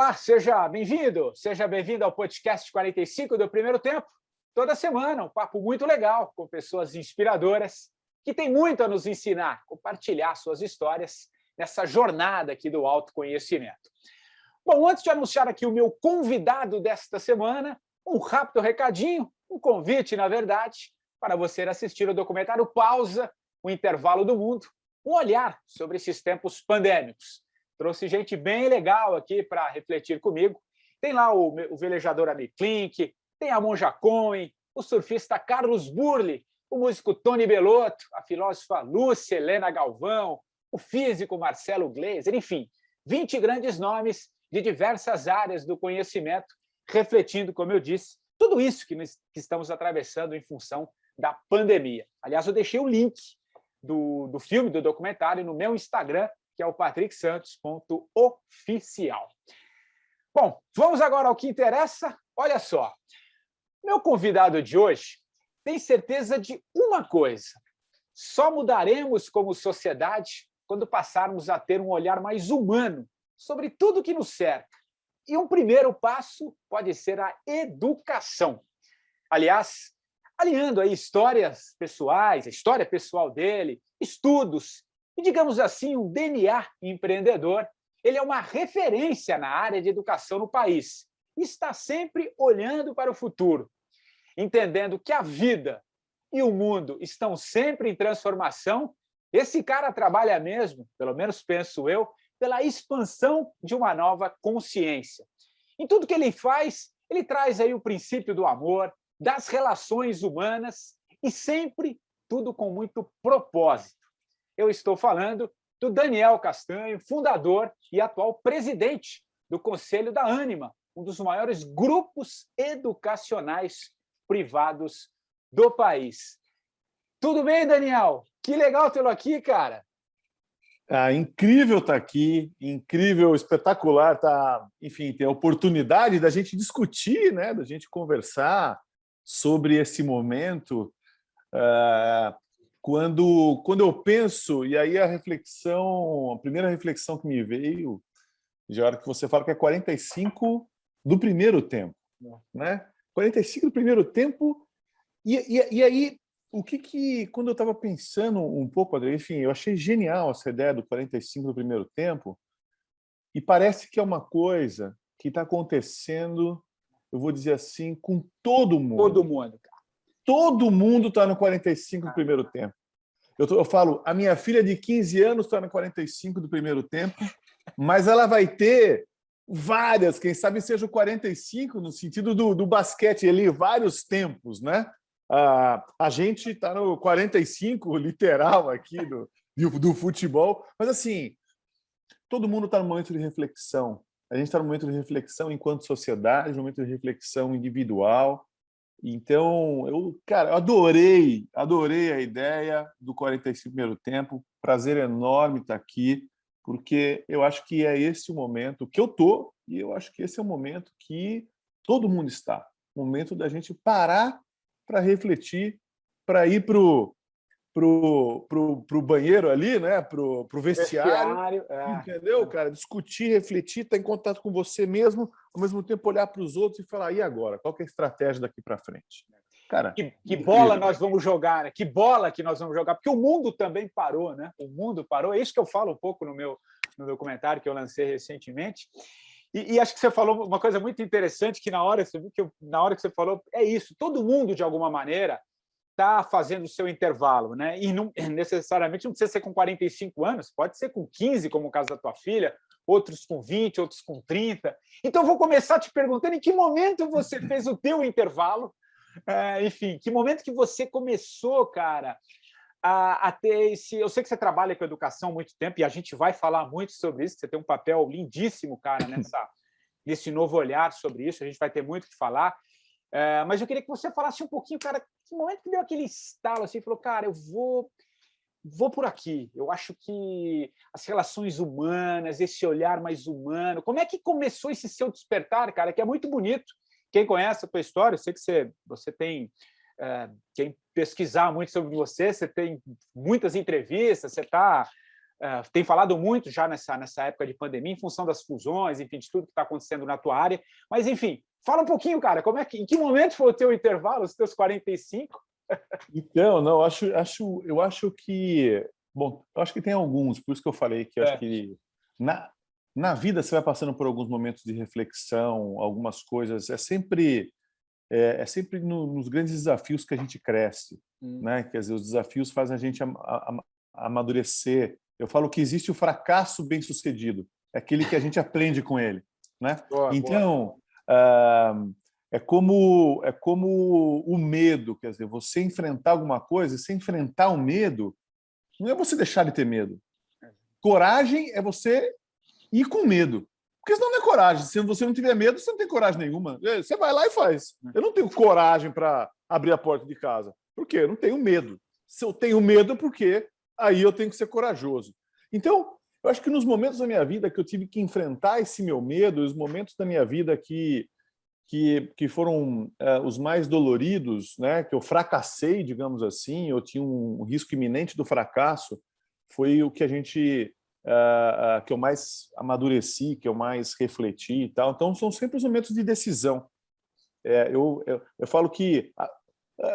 Olá, seja bem-vindo, seja bem-vindo ao podcast 45 do Primeiro Tempo. Toda semana, um papo muito legal com pessoas inspiradoras que têm muito a nos ensinar, compartilhar suas histórias nessa jornada aqui do autoconhecimento. Bom, antes de anunciar aqui o meu convidado desta semana, um rápido recadinho, um convite, na verdade, para você assistir o documentário Pausa, o Intervalo do Mundo, um olhar sobre esses tempos pandêmicos. Trouxe gente bem legal aqui para refletir comigo. Tem lá o velejador Ami Klink, tem a Monja Cohen, o surfista Carlos Burle, o músico Tony Bellotto, a filósofa Lúcia Helena Galvão, o físico Marcelo Gleiser, enfim, 20 grandes nomes de diversas áreas do conhecimento, refletindo, como eu disse, tudo isso que estamos atravessando em função da pandemia. Aliás, eu deixei o link do filme, do documentário, no meu Instagram, que é o patricksantos.oficial. Bom, vamos agora ao que interessa. Olha só, meu convidado de hoje tem certeza de uma coisa: só mudaremos como sociedade quando passarmos a ter um olhar mais humano sobre tudo que nos cerca. E um primeiro passo pode ser a educação. Aliás, alinhando aí histórias pessoais, a história pessoal dele, estudos, e, digamos assim, um DNA empreendedor, ele é uma referência na área de educação no país e está sempre olhando para o futuro, entendendo que a vida e o mundo estão sempre em transformação. Esse cara trabalha mesmo, pelo menos penso eu, pela expansão de uma nova consciência. Em tudo que ele faz, ele traz aí o princípio do amor, das relações humanas e sempre tudo com muito propósito. Eu estou falando do Daniel Castanho, fundador e atual presidente do Conselho da Ânima, um dos maiores grupos educacionais privados do país. Tudo bem, Daniel? Que legal tê-lo aqui, cara. Incrível estar aqui, incrível, espetacular enfim, ter a oportunidade da gente discutir, né, da gente conversar sobre esse momento. Quando eu penso, e aí a primeira reflexão que me veio, já hora que você fala que é 45 do primeiro tempo, né? 45 do primeiro tempo, e aí, quando eu estava pensando um pouco, André, enfim, eu achei genial essa ideia do 45 do primeiro tempo, e parece que é uma coisa que está acontecendo, eu vou dizer assim, com todo mundo. Todo mundo, cara. Todo mundo está no 45 do primeiro tempo. Eu falo, a minha filha de 15 anos está no 45 do primeiro tempo, mas ela vai ter várias, quem sabe seja o 45 no sentido do basquete, ali, vários tempos, né? A gente está no 45 literal aqui do futebol, mas assim, todo mundo está no momento de reflexão. A gente está no momento de reflexão enquanto sociedade, no momento de reflexão individual. Então, eu adorei a ideia do 45 primeiro tempo. Prazer enorme estar aqui, porque eu acho que é esse o momento que eu estou, e eu acho que esse é o momento que todo mundo está. O momento da gente parar para refletir, para ir pro banheiro ali, né? Pro vestiário, entendeu, cara? Discutir, refletir, estar em contato com você mesmo, ao mesmo tempo olhar para os outros e falar, e agora? Qual que é a estratégia daqui para frente? Cara, que bola nós vamos jogar, né? Que bola que nós vamos jogar, porque o mundo também parou, né? O mundo parou, é isso que eu falo um pouco no meu documentário que eu lancei recentemente. E acho que você falou uma coisa muito interessante, que na hora que você falou, é isso, todo mundo, de alguma maneira, está fazendo o seu intervalo, né? E não necessariamente não precisa ser com 45 anos, pode ser com 15, como o caso da tua filha, outros com 20, outros com 30. Então, eu vou começar te perguntando em que momento você fez o teu intervalo, enfim, que momento que você começou, cara, a ter esse... Eu sei que você trabalha com educação há muito tempo, e a gente vai falar muito sobre isso, você tem um papel lindíssimo, cara, nesse novo olhar sobre isso, a gente vai ter muito o que falar. Mas eu queria que você falasse um pouquinho, cara, que momento que deu aquele estalo assim, falou, cara, eu vou por aqui. Eu acho que as relações humanas, esse olhar mais humano, como é que começou esse seu despertar, cara, que é muito bonito. Quem conhece a tua história, eu sei que você tem quem pesquisar muito sobre você tem muitas entrevistas, você está tem falado muito já nessa época de pandemia, em função das fusões, enfim, de tudo que está acontecendo na tua área. Mas, enfim, fala um pouquinho, cara, em que momento foi o teu intervalo, os teus 45? Então, não, eu acho que... Bom, eu acho que tem alguns, por isso que eu falei que eu acho que na vida você vai passando por alguns momentos de reflexão, algumas coisas. É sempre nos grandes desafios que a gente cresce, né? Quer dizer, os desafios fazem a gente amadurecer. Eu falo que existe o fracasso bem-sucedido, é aquele que a gente aprende com ele, né? Boa, então, é como o medo, quer dizer, você enfrentar alguma coisa, você enfrentar o medo, não é você deixar de ter medo. Coragem é você ir com medo. Porque senão não é coragem. Se você não tiver medo, você não tem coragem nenhuma. Você vai lá e faz. Eu não tenho coragem para abrir a porta de casa. Por quê? Eu não tenho medo. Se eu tenho medo, é porque aí eu tenho que ser corajoso. Então, eu acho que nos momentos da minha vida que eu tive que enfrentar esse meu medo, os momentos da minha vida que foram os mais doloridos, né, que eu fracassei, digamos assim, eu tinha um risco iminente do fracasso, foi o que que eu mais amadureci, que eu mais refleti e tal. Então, são sempre os momentos de decisão. Eu falo que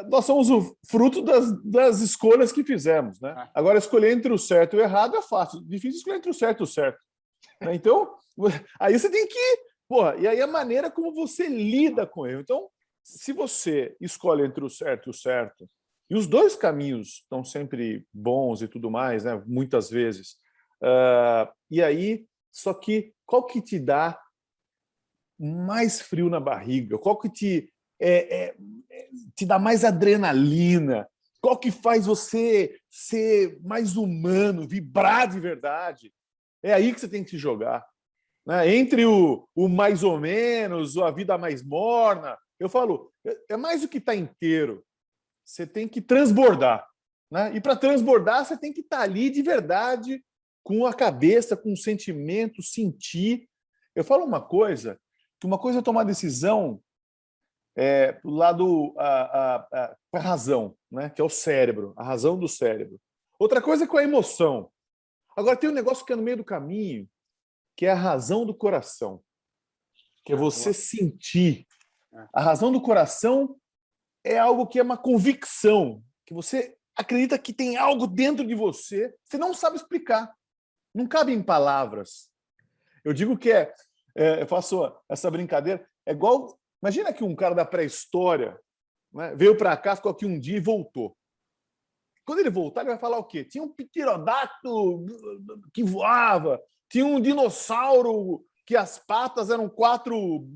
nós somos o fruto das escolhas que fizemos, né? Agora, escolher entre o certo e o errado é fácil. Difícil escolher entre o certo e o certo. Né? Então, aí você tem que... Porra, e aí a maneira como você lida com ele. Então, se você escolhe entre o certo, e os dois caminhos estão sempre bons e tudo mais, né? Muitas vezes. E aí, só que qual que te dá mais frio na barriga? Qual que te dá mais adrenalina? Qual que faz você ser mais humano, vibrar de verdade? É aí que você tem que se jogar. Né? Entre o mais ou menos, a vida mais morna, eu falo, é mais do que estar inteiro. Você tem que transbordar. Né? E para transbordar, você tem que estar ali de verdade, com a cabeça, com o sentimento, sentir. Eu falo que uma coisa é tomar decisão do lado com a razão, né? Que é o cérebro, a razão do cérebro. Outra coisa é com a emoção. Agora tem um negócio que é no meio do caminho, que é a razão do coração, que é você sentir. A razão do coração é algo que é uma convicção, que você acredita que tem algo dentro de você, você não sabe explicar, não cabe em palavras. Eu digo que eu faço essa brincadeira, é igual, imagina que um cara da pré-história, né, veio para cá, ficou aqui um dia e voltou. Quando ele voltar, ele vai falar o quê? Tinha um pterodáctilo que voava, tinha um dinossauro que as patas eram 4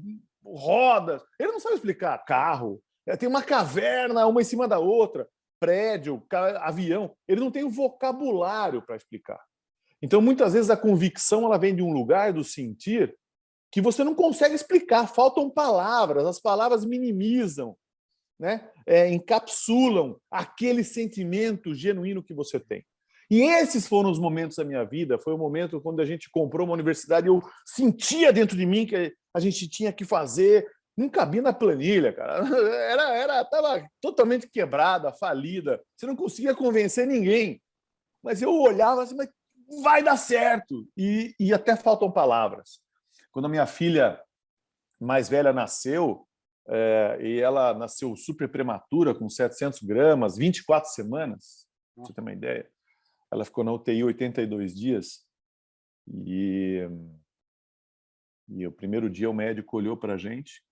rodas. Ele não sabe explicar carro. Tem uma caverna, uma em cima da outra, prédio, avião. Ele não tem o vocabulário para explicar. Então, muitas vezes, a convicção ela vem de um lugar do sentir que você não consegue explicar. Faltam palavras, as palavras minimizam, né? Encapsulam aquele sentimento genuíno que você tem. E esses foram os momentos da minha vida. Foi o momento quando a gente comprou uma universidade, eu sentia dentro de mim que a gente tinha que fazer. Não cabia na planilha, cara. Estava totalmente quebrada, falida. Você não conseguia convencer ninguém. Mas eu olhava assim, mas vai dar certo. E até faltam palavras. Quando a minha filha mais velha nasceu, e ela nasceu super prematura, com 700 gramas, 24 semanas, pra você ter uma ideia. Ela ficou na UTI 82 dias. E o primeiro dia o médico olhou para a gente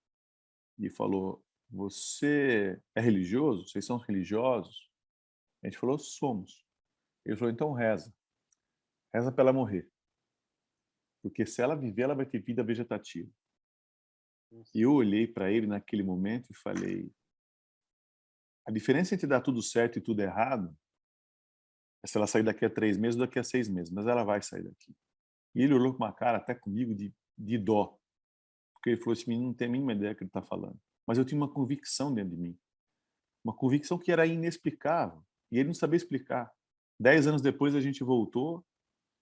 e falou: você é religioso? Vocês são religiosos? A gente falou: somos. Ele falou: então reza. Reza para ela morrer. Porque se ela viver, ela vai ter vida vegetativa. E eu olhei para ele naquele momento e falei: a diferença entre dar tudo certo e tudo errado é se ela sair daqui a 3 meses ou daqui a 6 meses, mas ela vai sair daqui. E ele olhou com uma cara até comigo de dó, porque ele falou: esse menino não tem a mínima ideia do que ele está falando. Mas eu tinha uma convicção dentro de mim, uma convicção que era inexplicável, e ele não sabia explicar. 10 anos depois a gente voltou,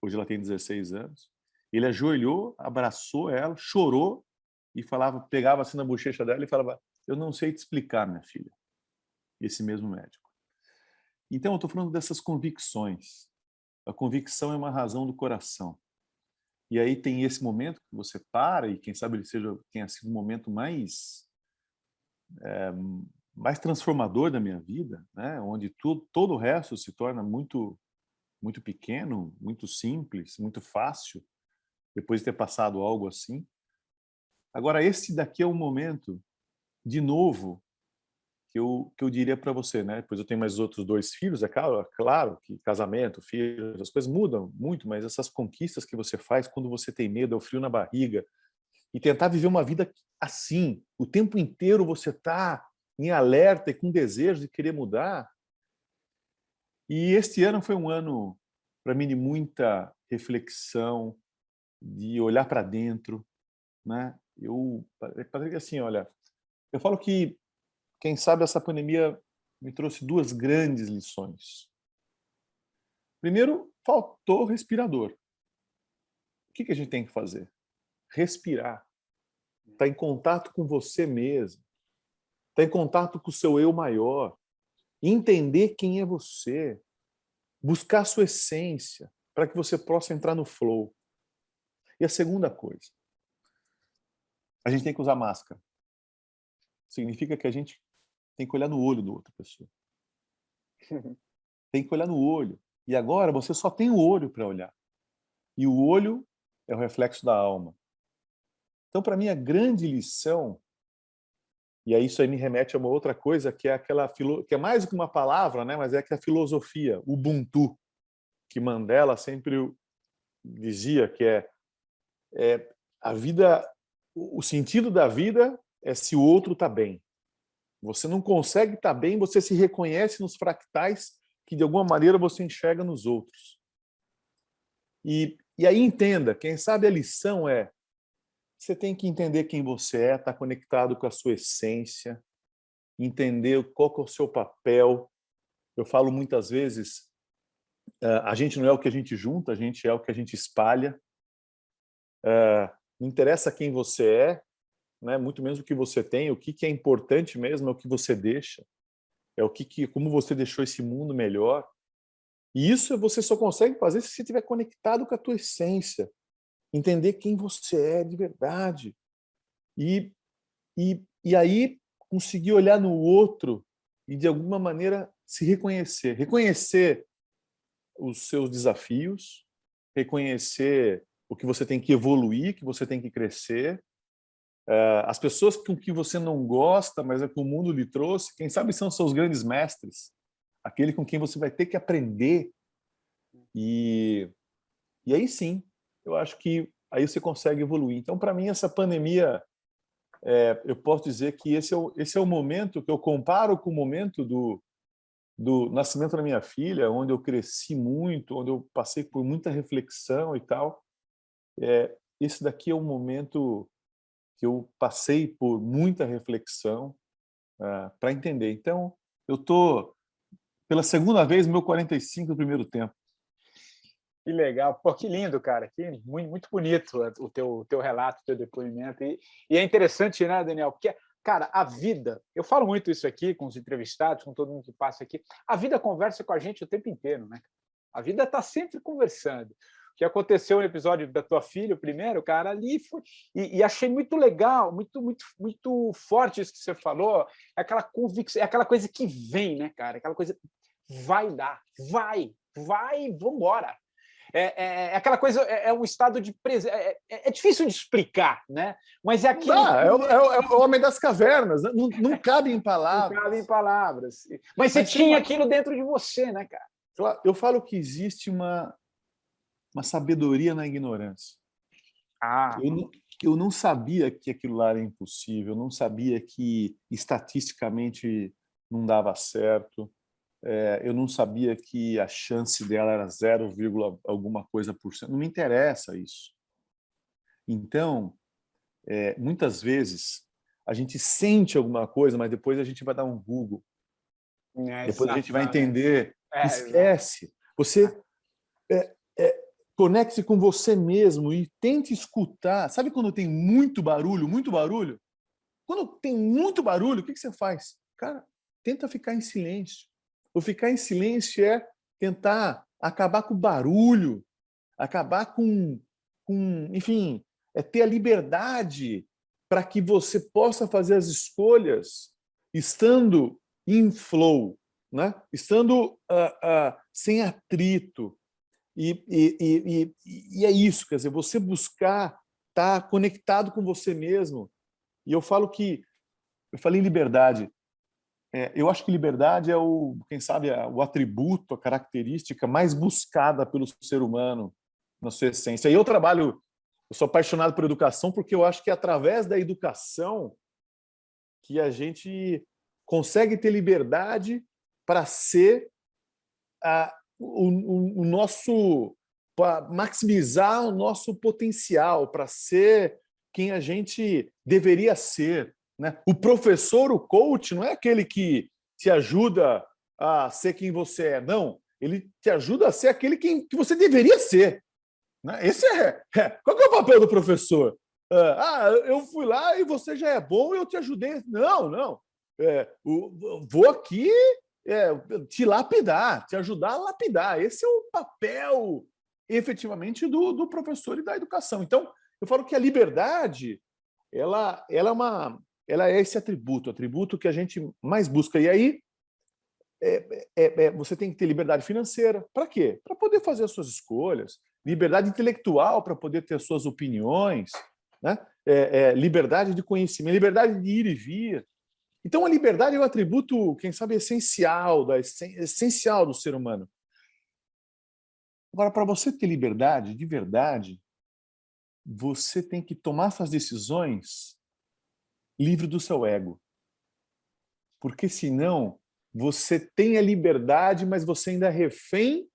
hoje ela tem 16 anos, ele ajoelhou, abraçou ela, chorou e falava, pegava assim na bochecha dela e falava: eu não sei te explicar, minha filha. Esse mesmo médico. Então, eu estou falando dessas convicções. A convicção é uma razão do coração. E aí tem esse momento que você para, e quem sabe ele tenha sido o momento mais transformador da minha vida, né? Onde todo o resto se torna muito, muito pequeno, muito simples, muito fácil, depois de ter passado algo assim. Agora, esse daqui é um momento, de novo, que eu diria para você, né? Depois eu tenho mais outros 2 filhos, é claro que casamento, filhos, as coisas mudam muito, mas essas conquistas que você faz quando você tem medo, é o frio na barriga, e tentar viver uma vida assim, o tempo inteiro você está em alerta e com desejo de querer mudar. E este ano foi um ano, para mim, de muita reflexão, de olhar para dentro, né? Parece que assim, olha, eu falo que, quem sabe, essa pandemia me trouxe 2 grandes lições. Primeiro, faltou respirador. O que a gente tem que fazer? Respirar. Estar em contato com você mesmo. Estar em contato com o seu eu maior. Entender quem é você. Buscar a sua essência, para que você possa entrar no flow. E a segunda coisa, a gente tem que usar máscara. Significa que a gente tem que olhar no olho da outra pessoa. Tem que olhar no olho. E agora você só tem o olho para olhar. E o olho é o reflexo da alma. Então, para mim, a grande lição, e aí isso aí me remete a uma outra coisa, que é aquela que é mais do que uma palavra, né? Mas é que a filosofia, o Ubuntu, que Mandela sempre dizia que é a vida, o sentido da vida é se o outro está bem. Você não consegue estar bem, você se reconhece nos fractais que de alguma maneira você enxerga nos outros. E aí entenda, quem sabe a lição é, você tem que entender quem você é, estar conectado com a sua essência, entender qual que é o seu papel. Eu falo muitas vezes, a gente não é o que a gente junta, a gente é o que a gente espalha. Não interessa quem você é, né? Muito menos o que você tem, o que é importante mesmo é o que você deixa, é como você deixou esse mundo melhor. E isso você só consegue fazer se você estiver conectado com a tua essência, entender quem você é de verdade. E aí conseguir olhar no outro e, de alguma maneira, se reconhecer. Reconhecer os seus desafios, reconhecer o que você tem que evoluir, que você tem que crescer. As pessoas com que você não gosta, mas é que o mundo lhe trouxe, quem sabe são seus grandes mestres, aquele com quem você vai ter que aprender. E aí sim, eu acho que aí você consegue evoluir. Então, para mim, essa pandemia, eu posso dizer que esse é o momento que eu comparo com o momento do nascimento da minha filha, onde eu cresci muito, onde eu passei por muita reflexão e tal. Esse daqui é um momento que eu passei por muita reflexão para entender. Então, eu estou, pela segunda vez, no meu 45 do primeiro tempo. Que legal. Pô, que lindo, cara. Que muito, muito bonito o teu relato, o teu depoimento. E é interessante, né, Daniel? Porque, cara, a vida, eu falo muito isso aqui com os entrevistados, com todo mundo que passa aqui, a vida conversa com a gente o tempo inteiro, né? A vida está sempre conversando. O que aconteceu no episódio da tua filha, o primeiro, cara, ali foi. E achei muito legal, muito, muito, muito forte isso que você falou. É aquela convicção, é aquela coisa que vem, né, cara? Aquela coisa vai dar, vai, vamos embora. Aquela coisa, um estado de presença. É difícil de explicar, né? Mas é aquilo. É o homem das cavernas, né? Não cabe em palavras. Não cabe em palavras. Mas você tinha aquilo dentro de você, né, cara? Eu falo que existe uma sabedoria na ignorância. Eu não sabia que aquilo lá era impossível, eu não sabia que estatisticamente não dava certo. Eu não sabia que a chance dela era 0, alguma coisa por cento. Não me interessa isso. Então, muitas vezes, a gente sente alguma coisa, mas depois a gente vai dar um Google. Depois a gente vai entender. Esquece. Você conecte-se com você mesmo e tente escutar. Sabe quando tem muito barulho, muito barulho? Quando tem muito barulho, o que você faz? Cara, tenta ficar em silêncio. O ficar em silêncio é tentar acabar com o barulho, acabar enfim, ter a liberdade para que você possa fazer as escolhas estando em flow, né? Estando sem atrito. E é isso, quer dizer, você buscar estar conectado com você mesmo. E eu falei em liberdade. Eu acho que liberdade é quem sabe, o atributo, a característica mais buscada pelo ser humano na sua essência. E eu sou apaixonado por educação porque eu acho que é através da educação que a gente consegue ter liberdade para ser o nosso, para maximizar o nosso potencial, para ser quem a gente deveria ser, né? O professor, o coach, não é aquele que te ajuda a ser quem você é, não. Ele te ajuda a ser aquele que você deveria ser, né? Qual que é o papel do professor? Eu fui lá e você já é bom, eu te ajudei. Não, não. Vou aqui te lapidar, te ajudar a lapidar. Esse é o papel, efetivamente, do professor e da educação. Então, eu falo que a liberdade ela é esse atributo que a gente mais busca. E aí, você tem que ter liberdade financeira. Para quê? Para poder fazer as suas escolhas. Liberdade intelectual para poder ter as suas opiniões. Né? Liberdade de conhecimento, liberdade de ir e vir. Então, a liberdade é um atributo, quem sabe, essencial do ser humano. Agora, para você ter liberdade de verdade, você tem que tomar suas decisões livre do seu ego. Porque, senão, você tem a liberdade, mas você ainda é refém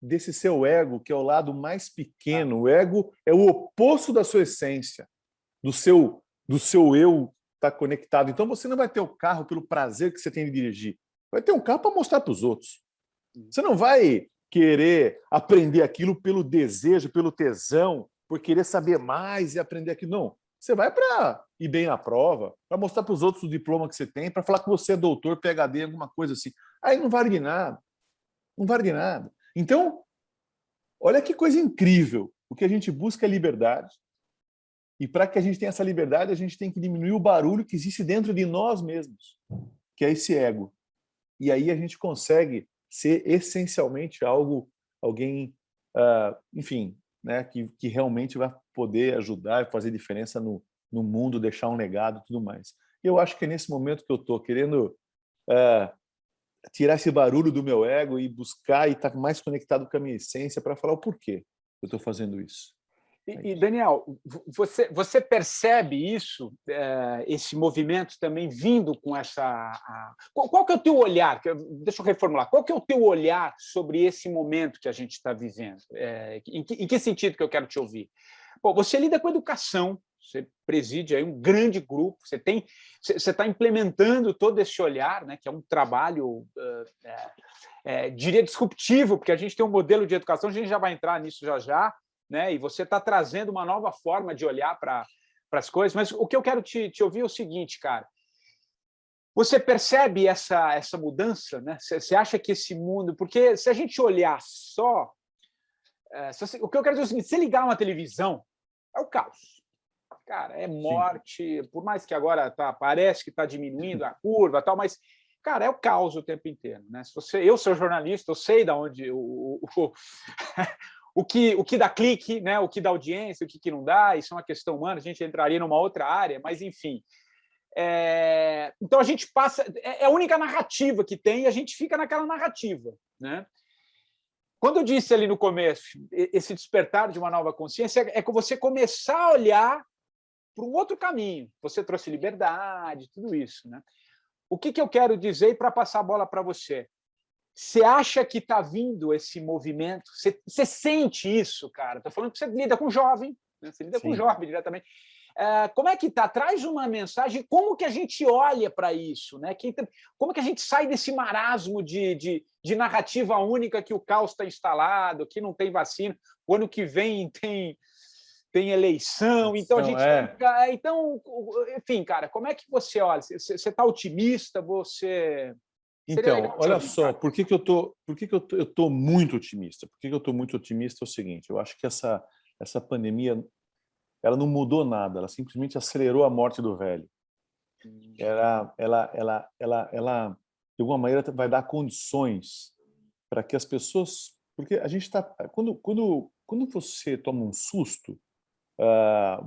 desse seu ego, que é o lado mais pequeno. O ego é o oposto da sua essência, do seu eu estar conectado. Então, você não vai ter o carro pelo prazer que você tem de dirigir. Vai ter um carro para mostrar para os outros. Você não vai querer aprender aquilo pelo desejo, pelo tesão, por querer saber mais e aprender aquilo. Não. Você vai para ir bem na prova, para mostrar para os outros o diploma que você tem, para falar que você é doutor, PhD, alguma coisa assim. Aí não vale de nada. Não vale de nada. Então, olha que coisa incrível. O que a gente busca é liberdade. E para que a gente tenha essa liberdade, a gente tem que diminuir o barulho que existe dentro de nós mesmos, que é esse ego. E aí a gente consegue ser essencialmente alguém, enfim, né, que realmente vai poder ajudar e fazer diferença no mundo, deixar um legado e tudo mais. Eu acho que é nesse momento que eu estou querendo tirar esse barulho do meu ego e buscar e estar mais conectado com a minha essência para falar o porquê eu estou fazendo isso. E Daniel, você percebe isso, esse movimento também vindo com essa... Qual que é o teu olhar? Deixa eu reformular. Qual que é o teu olhar sobre esse momento que a gente está vivendo? Em que sentido que eu quero te ouvir? Bom, você lida com educação, você preside aí um grande grupo, você está implementando todo esse olhar, né, que é um trabalho, diria, disruptivo, porque a gente tem um modelo de educação, a gente já vai entrar nisso já já, né? E você está trazendo uma nova forma de olhar para as coisas. Mas o que eu quero te ouvir é o seguinte, cara. Você percebe essa mudança? Né? Você acha que esse mundo... Porque se a gente olhar só... o que eu quero dizer é o seguinte, se ligar uma televisão, é o caos. Cara, é morte, sim. Por mais que agora parece que está diminuindo a curva, tal, mas, cara, é o caos o tempo inteiro. Né? Eu sou jornalista, eu sei de onde... O que dá clique, né? O que dá audiência, o que não dá, isso é uma questão humana, a gente entraria numa outra área, mas, enfim. Então, a gente passa... É a única narrativa que tem e a gente fica naquela narrativa. Né? Quando eu disse ali no começo, esse despertar de uma nova consciência, é que você começar a olhar para um outro caminho. Você trouxe liberdade, tudo isso. Né? O que eu quero dizer para passar a bola para você? Você acha que está vindo esse movimento? Você sente isso, cara? Estou falando que você lida com jovem, né? Você lida com jovem diretamente. Como é que está? Traz uma mensagem, como que a gente olha para isso? Né? Como que a gente sai desse marasmo de narrativa única que o caos está instalado, que não tem vacina, o ano que vem tem eleição, então a gente fica... Então, enfim, cara, como é que você olha? Você está otimista? Você... Seria Então, legal te olha ouvir, só, cara. por que que eu tô muito otimista? Por que que eu estou muito otimista é o seguinte, eu acho que essa pandemia, ela não mudou nada, ela simplesmente acelerou a morte do velho. Ela, de alguma maneira, vai dar condições para que as pessoas... Porque a gente está... Quando você toma um susto,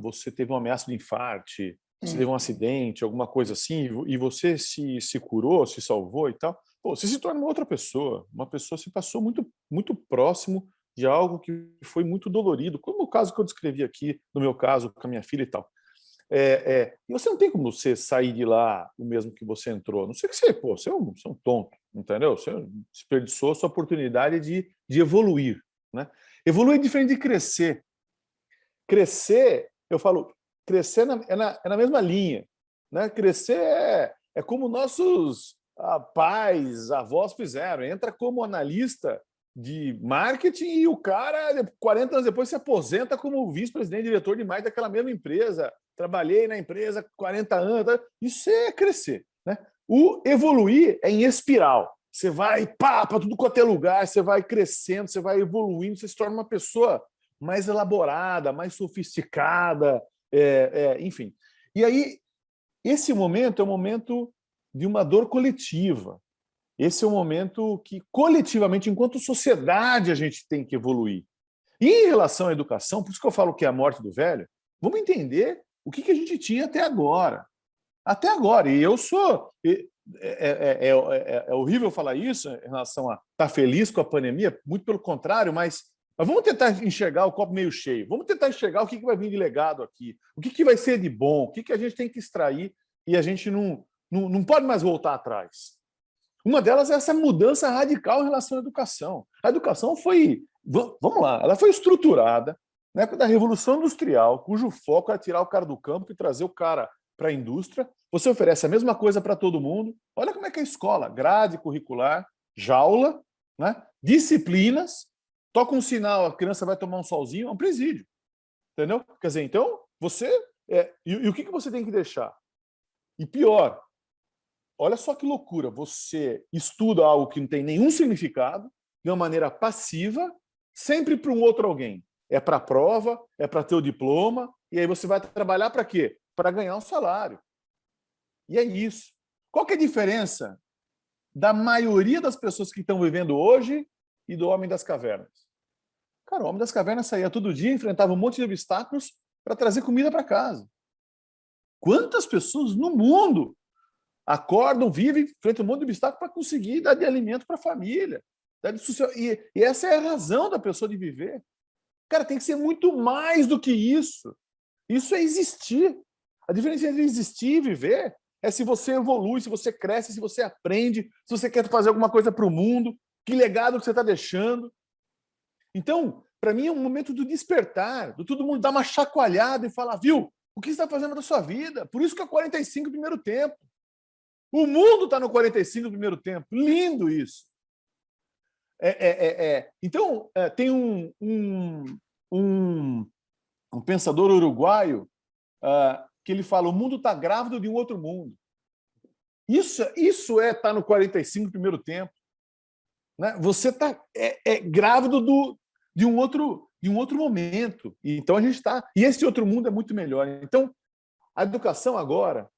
você teve uma ameaça de infarte, você teve um acidente, alguma coisa assim, e você se curou, se salvou e tal, pô, você se torna uma outra pessoa. Uma pessoa se passou muito, muito próximo de algo que foi muito dolorido, como o caso que eu descrevi aqui, no meu caso, com a minha filha e tal. E você não tem como você sair de lá o mesmo que você entrou. Não sei que você é um tonto, entendeu? Você desperdiçou a sua oportunidade de evoluir, né? Evoluir é diferente de crescer. Crescer, eu falo, crescer é na mesma linha, né? Crescer é como nossos pais, avós fizeram. Entra como analista de marketing e o cara, 40 anos depois, se aposenta como vice-presidente, diretor de marketing daquela mesma empresa. Trabalhei na empresa 40 anos. Tá? Isso é crescer, né? O evoluir é em espiral. Você vai para tudo quanto é lugar, você vai crescendo, você vai evoluindo, você se torna uma pessoa mais elaborada, mais sofisticada, enfim. E aí, esse momento é um momento de uma dor coletiva. Esse é um momento que, coletivamente, enquanto sociedade, a gente tem que evoluir. E em relação à educação, por isso que eu falo que é a morte do velho, vamos entender o que a gente tinha até agora. Até agora. E eu sou... É horrível falar isso em relação a estar feliz com a pandemia, muito pelo contrário, mas vamos tentar enxergar o copo meio cheio. Vamos tentar enxergar o que vai vir de legado aqui. O que vai ser de bom. O que a gente tem que extrair e a gente não pode mais voltar atrás. Uma delas é essa mudança radical em relação à educação. A educação foi, vamos lá, ela foi estruturada na época da Revolução Industrial, cujo foco é tirar o cara do campo e trazer o cara para a indústria. Você oferece a mesma coisa para todo mundo. Olha como é que é a escola, grade curricular, jaula, né? Disciplinas, toca um sinal, a criança vai tomar um solzinho, é um presídio. Entendeu? Quer dizer, então, você... E o que você tem que deixar? E pior, olha só que loucura, você estuda algo que não tem nenhum significado, de uma maneira passiva, sempre para um outro alguém. É para a prova, é para ter o diploma, e aí você vai trabalhar para quê? Para ganhar um salário. E é isso. Qual que é a diferença da maioria das pessoas que estão vivendo hoje e do Homem das Cavernas? Cara, o Homem das Cavernas saía todo dia, enfrentava um monte de obstáculos para trazer comida para casa. Quantas pessoas no mundo acordam, vivem, enfrentam um monte de obstáculos para conseguir dar de alimento para a família? E essa é a razão da pessoa de viver. Cara, tem que ser muito mais do que isso. Isso é existir. A diferença entre existir e viver é se você evolui, se você cresce, se você aprende, se você quer fazer alguma coisa para o mundo, que legado que você está deixando. Então, para mim é um momento do despertar, de todo mundo dar uma chacoalhada e falar, viu, o que você está fazendo da sua vida? Por isso que é 45 primeiro tempo. O mundo está no 45 primeiro tempo. Lindo isso. Então, tem um pensador uruguaio que ele fala, o mundo está grávido de um outro mundo. Isso é estar no 45 primeiro tempo. Né? Você está grávido de um outro momento. Então a gente está... E esse outro mundo é muito melhor. Então, a educação agora,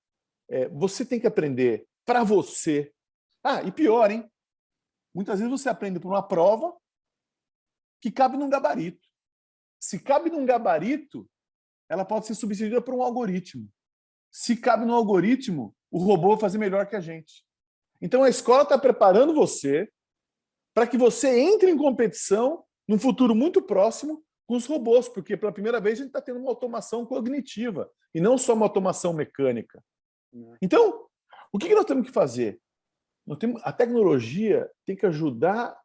você tem que aprender para você. E pior, hein? Muitas vezes você aprende por uma prova que cabe num gabarito. Se cabe num gabarito, ela pode ser substituída por um algoritmo. Se cabe no algoritmo, o robô vai fazer melhor que a gente. Então a escola está preparando você para que você entre em competição num futuro muito próximo com os robôs, porque pela primeira vez a gente está tendo uma automação cognitiva e não só uma automação mecânica. Então, o que nós temos que fazer? A tecnologia tem que ajudar,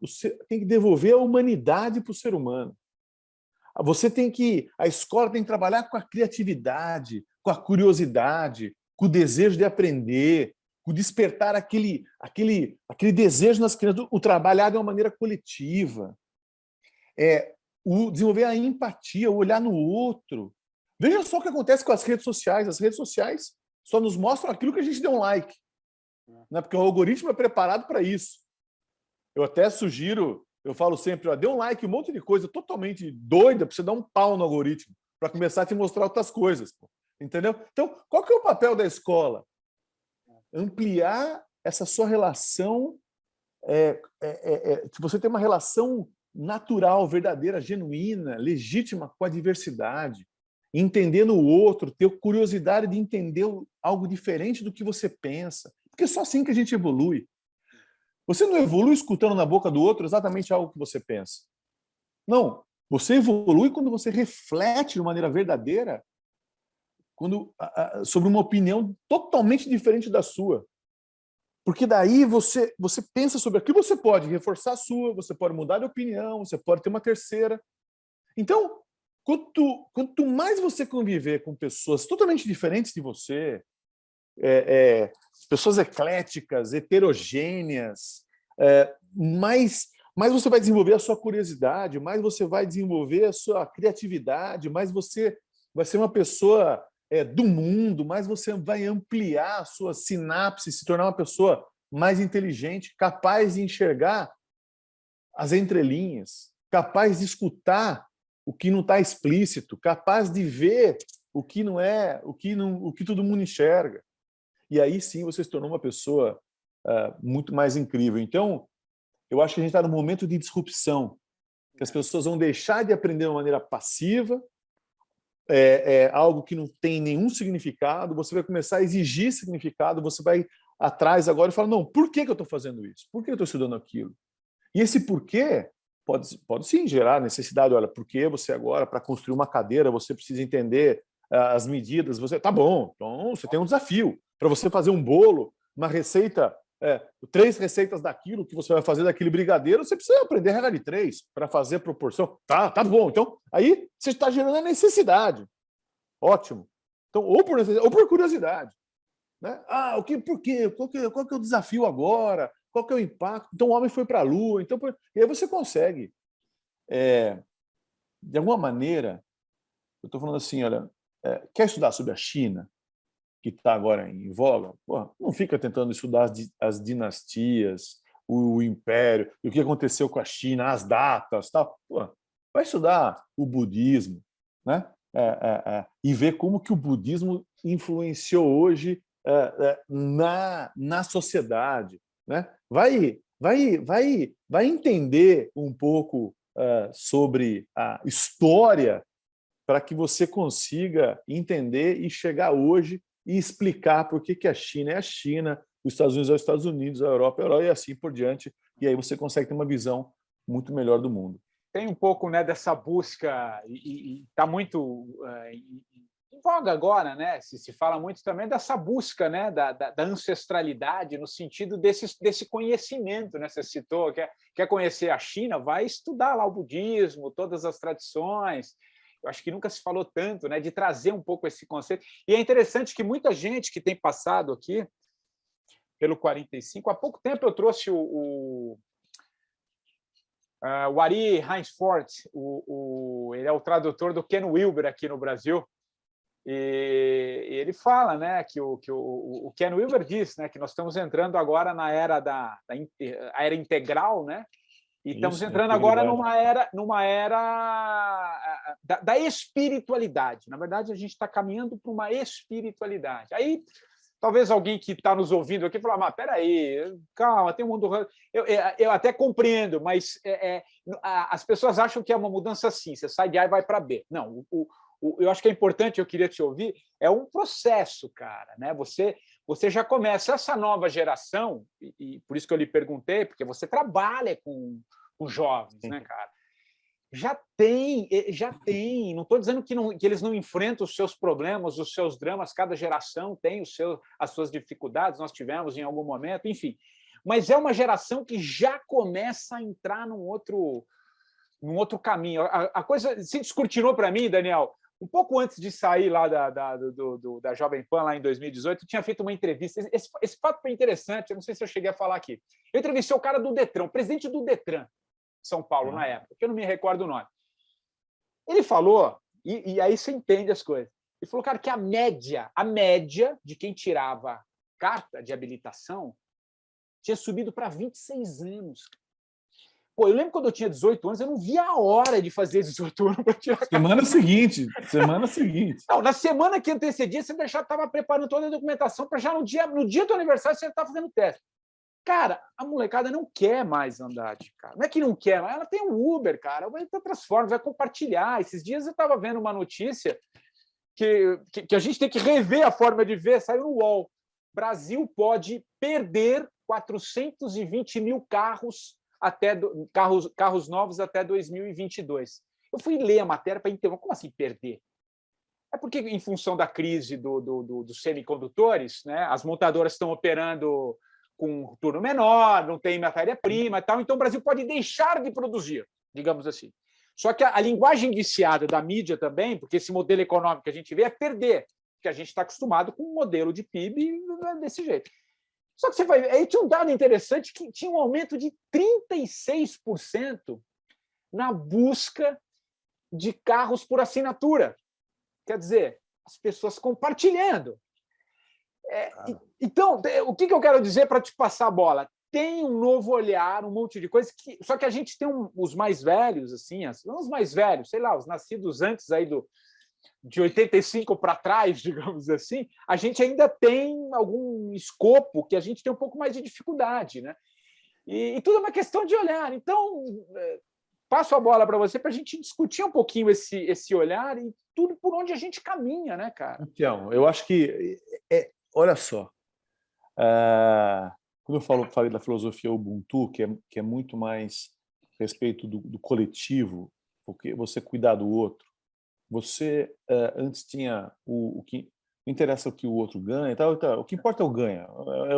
tem que devolver a humanidade para o ser humano. A escola tem que trabalhar com a criatividade, com a curiosidade, com o desejo de aprender, com despertar aquele desejo nas crianças, o trabalhar de uma maneira coletiva, o desenvolver a empatia, o olhar no outro. Veja só o que acontece com as redes sociais. As redes sociais só nos mostram aquilo que a gente deu um like. né? Porque o algoritmo é preparado para isso. Eu até sugiro, eu falo sempre, ó, dê um like, um monte de coisa totalmente doida para você dar um pau no algoritmo, para começar a te mostrar outras coisas. Pô. Entendeu? Então, qual que é o papel da escola? Ampliar essa sua relação, você tem uma relação natural, verdadeira, genuína, legítima com a diversidade, entendendo o outro, ter curiosidade de entender algo diferente do que você pensa, porque é só assim que a gente evolui. Você não evolui escutando na boca do outro exatamente algo que você pensa. Não, você evolui quando você reflete de maneira verdadeira sobre uma opinião totalmente diferente da sua. Porque daí você pensa sobre aquilo, você pode reforçar a sua, você pode mudar de opinião, você pode ter uma terceira. Então, quanto mais você conviver com pessoas totalmente diferentes de você, pessoas ecléticas, heterogêneas, mais você vai desenvolver a sua curiosidade, mais você vai desenvolver a sua criatividade, mais você vai ser uma pessoa do mundo, mais você vai ampliar a sua sinapse, se tornar uma pessoa mais inteligente, capaz de enxergar as entrelinhas, capaz de escutar o que não está explícito, capaz de ver o que não é, o que todo mundo enxerga. E aí sim você se tornou uma pessoa muito mais incrível. Então, eu acho que a gente está num momento de disrupção, que as pessoas vão deixar de aprender de uma maneira passiva, algo que não tem nenhum significado, você vai começar a exigir significado, você vai atrás agora e fala, não, por que eu estou fazendo isso? Por que eu estou estudando aquilo? E esse porquê pode sim gerar necessidade. Olha, por que você agora, para construir uma cadeira, você precisa entender as medidas? Tá bom, então você tem um desafio. Para você fazer um bolo, uma receita, 3 receitas daquilo que você vai fazer daquele brigadeiro, você precisa aprender a regra de 3 para fazer a proporção. Tá bom. Então, aí você está gerando a necessidade. Ótimo. Então, ou por necessidade, ou por curiosidade. Né? Por quê? Qual que é o desafio agora? Qual que é o impacto? Então, o homem foi para a Lua. Então, e aí você consegue, de alguma maneira, eu estou falando assim, olha, quer estudar sobre a China, que está agora em voga? Pô, não fica tentando estudar as dinastias, o império, o que aconteceu com a China, as datas, tal. Pô, vai estudar o budismo, né? E ver como que o budismo influenciou hoje na sociedade, né? Vai entender um pouco sobre a história para que você consiga entender e chegar hoje e explicar por que a China é a China, os Estados Unidos é os Estados Unidos, a Europa é a Europa e assim por diante. E aí você consegue ter uma visão muito melhor do mundo. Tem um pouco, né, dessa busca, e está muito em voga agora, né? Se fala muito também dessa busca, né, da ancestralidade, no sentido desse conhecimento, né? Você citou, quer conhecer a China, vai estudar lá o budismo, todas as tradições. Eu acho que nunca se falou tanto, né, de trazer um pouco esse conceito. E é interessante que muita gente que tem passado aqui pelo 45, há pouco tempo eu trouxe o Ari Heinsford, ele é o tradutor do Ken Wilber aqui no Brasil, e ele fala, né, que o Ken Wilber diz, né, que nós estamos entrando agora na era da era integral, né? E estamos entrando agora numa era da espiritualidade. Na verdade, a gente está caminhando para uma espiritualidade. Aí, talvez alguém que está nos ouvindo aqui fale, mas espera aí, calma, tem um mundo... Eu até compreendo, mas as pessoas acham que é uma mudança assim, você sai de A e vai para B. Não, eu acho que é importante, eu queria te ouvir, é um processo, cara, né? Você já começa essa nova geração, e por isso que eu lhe perguntei, porque você trabalha com jovens, né, cara? Já tem, não estou dizendo que eles não enfrentam os seus problemas, os seus dramas, cada geração tem as suas dificuldades, nós tivemos em algum momento, enfim. Mas é uma geração que já começa a entrar num outro caminho. A coisa se descortinou para mim, Daniel, um pouco antes de sair lá da Jovem Pan, lá em 2018, eu tinha feito uma entrevista. Esse fato foi interessante, eu não sei se eu cheguei a falar aqui. Eu entrevistei o cara do Detran, o presidente do Detran, São Paulo, na época, que eu não me recordo o nome. Ele falou, e aí você entende as coisas, ele falou, cara, que a média de quem tirava carta de habilitação tinha subido para 26 anos. Pô, eu lembro quando eu tinha 18 anos, eu não via a hora de fazer 18 anos para tirar a carta. Semana seguinte. Não, na semana que antecedia, você já estava preparando toda a documentação para já no dia do aniversário você estar fazendo teste. Cara, a molecada não quer mais andar de carro. Não é que não quer, mas ela tem um Uber, cara. Vai ter outras formas, vai compartilhar. Esses dias eu estava vendo uma notícia que a gente tem que rever a forma de ver, saiu no UOL. Brasil pode perder 420 mil carros carros novos até 2022. Eu fui ler a matéria para entender, como assim perder? É porque, em função da crise dos semicondutores, né, as montadoras estão operando com um turno menor, não tem matéria-prima e tal, então o Brasil pode deixar de produzir, digamos assim. Só que a linguagem viciada da mídia também, porque esse modelo econômico que a gente vê é perder, porque a gente está acostumado com um modelo de PIB desse jeito. Só que você vai ver, aí tinha um dado interessante que tinha um aumento de 36% na busca de carros por assinatura. Quer dizer, as pessoas compartilhando. Então, o que eu quero dizer para te passar a bola? Tem um novo olhar, um monte de coisa, só que a gente tem os mais velhos, assim, não os mais velhos, sei lá, os nascidos antes aí de 85 para trás, digamos assim, a gente ainda tem algum escopo que a gente tem um pouco mais de dificuldade, né? E tudo é uma questão de olhar. Então, passo a bola para você para a gente discutir um pouquinho esse olhar e tudo por onde a gente caminha, né, cara? Então, eu acho que... olha só, quando eu falei da filosofia Ubuntu, que é muito mais a respeito do coletivo, porque você cuidar do outro, você antes tinha o que interessa o que o outro ganha, tal, o que importa é o ganha,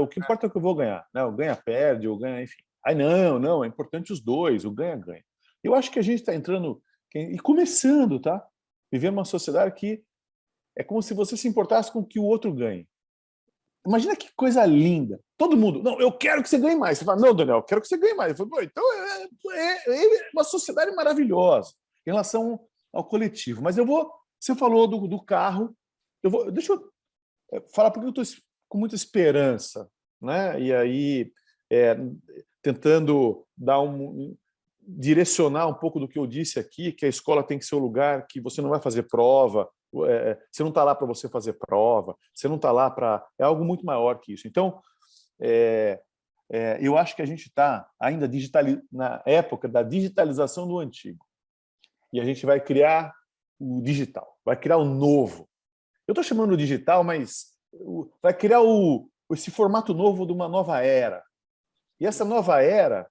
o que importa é o que eu vou ganhar, né? O ganha perde, o ganha, enfim. Aí não, é importante os dois, o ganha ganha. Eu acho que a gente está entrando e começando, tá? Vivendo uma sociedade que é como se você se importasse com o que o outro ganhe. Imagina que coisa linda. Todo mundo, não, eu quero que você ganhe mais. Você fala, não, Daniel, eu quero que você ganhe mais. Eu falo, então é uma sociedade maravilhosa em relação ao coletivo. Mas você falou do carro, deixa eu falar porque eu estou com muita esperança, né? E aí, tentando direcionar um pouco do que eu disse aqui, que a escola tem que ser o lugar que você não vai fazer prova, você não está lá para você fazer prova, você não está lá para... É algo muito maior que isso. Então, eu acho que a gente está ainda na época da digitalização do antigo. E a gente vai criar o digital, vai criar o novo. Eu estou chamando de digital, mas vai criar esse formato novo de uma nova era. E essa nova era,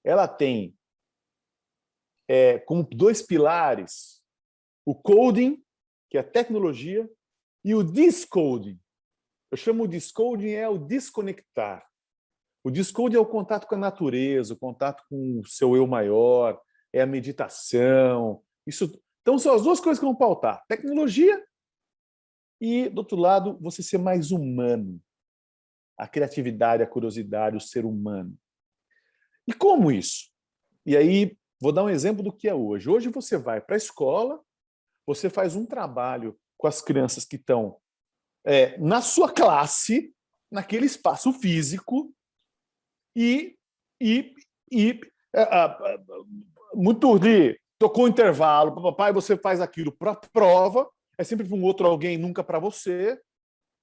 ela tem como dois pilares o coding, que é a tecnologia, e o descoding. Eu chamo de descoding o desconectar. O descoding é o contato com a natureza, o contato com o seu eu maior, é a meditação. Então, são as duas coisas que vão pautar. Tecnologia e, do outro lado, você ser mais humano. A criatividade, a curiosidade, o ser humano. E como isso? E aí, vou dar um exemplo do que é hoje. Hoje você vai para a escola, você faz um trabalho com as crianças que estão na sua classe, naquele espaço físico, muito tocou o intervalo, papai, você faz aquilo para a prova, é sempre para um outro alguém, nunca para você.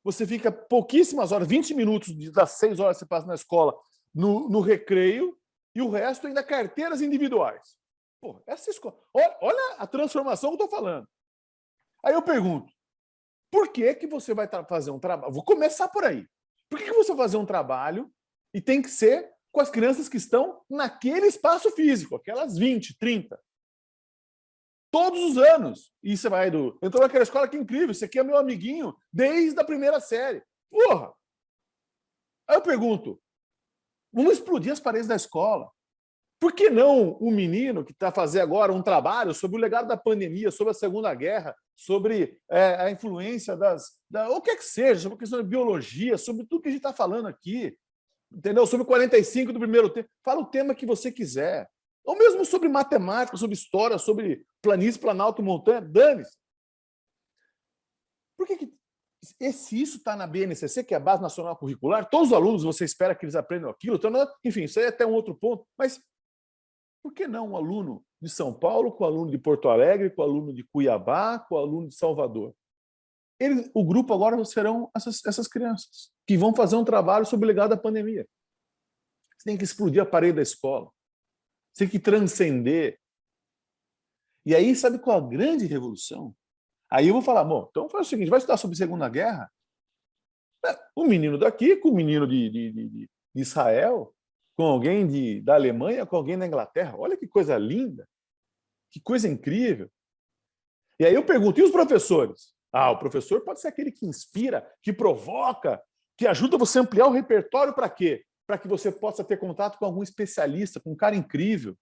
Você fica pouquíssimas horas, 20 minutos das 6 horas que você passa na escola, no recreio, e o resto ainda carteiras individuais. Pô, essa escola... Olha a transformação que eu estou falando. Aí eu pergunto, por que você vai fazer um trabalho? Vou começar por aí. Por que você vai fazer um trabalho e tem que ser com as crianças que estão naquele espaço físico, aquelas 20, 30? Todos os anos. E você vai entrou naquela escola que é incrível, esse aqui é meu amiguinho desde a primeira série. Porra! Aí eu pergunto, vamos explodir as paredes da escola. Por que não um menino que está fazendo agora um trabalho sobre o legado da pandemia, sobre a Segunda Guerra, sobre a influência o que é que seja, sobre a questão de biologia, sobre tudo que a gente está falando aqui, entendeu? Sobre o 45 do primeiro tempo. Fala o tema que você quiser. Ou mesmo sobre matemática, sobre história, sobre planície, planalto, montanha. Dane-se. Por que Se isso está na BNCC, que é a Base Nacional Curricular, todos os alunos, você espera que eles aprendam aquilo, então, enfim, isso aí é até um outro ponto, mas por que não um aluno de São Paulo com o aluno de Porto Alegre, com o aluno de Cuiabá, com o aluno de Salvador? O grupo agora serão essas crianças, que vão fazer um trabalho sobre o legado da pandemia. Você tem que explodir a parede da escola, você tem que transcender. E aí, sabe qual é a grande revolução? Aí eu vou falar, bom, então faz o seguinte, vai estudar sobre a Segunda Guerra? Um menino daqui com um menino de Israel, com alguém da Alemanha, com alguém da Inglaterra. Olha que coisa linda, que coisa incrível. E aí eu pergunto, e os professores? Ah, o professor pode ser aquele que inspira, que provoca, que ajuda você a ampliar o repertório para quê? Para que você possa ter contato com algum especialista, com um cara incrível.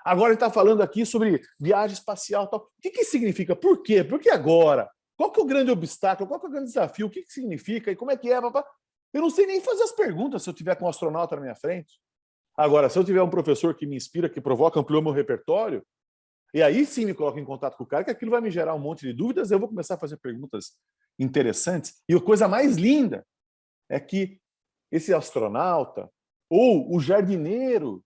Agora ele está falando aqui sobre viagem espacial. Tal. O que significa? Por quê? Por que agora? Qual que é o grande obstáculo? Qual que é o grande desafio? O que significa? E como é que é? Papá? Eu não sei nem fazer as perguntas se eu tiver com um astronauta na minha frente. Agora, se eu tiver um professor que me inspira, que provoca, ampliou meu repertório, e aí sim me coloca em contato com o cara, que aquilo vai me gerar um monte de dúvidas, eu vou começar a fazer perguntas interessantes. E a coisa mais linda é que esse astronauta ou o jardineiro,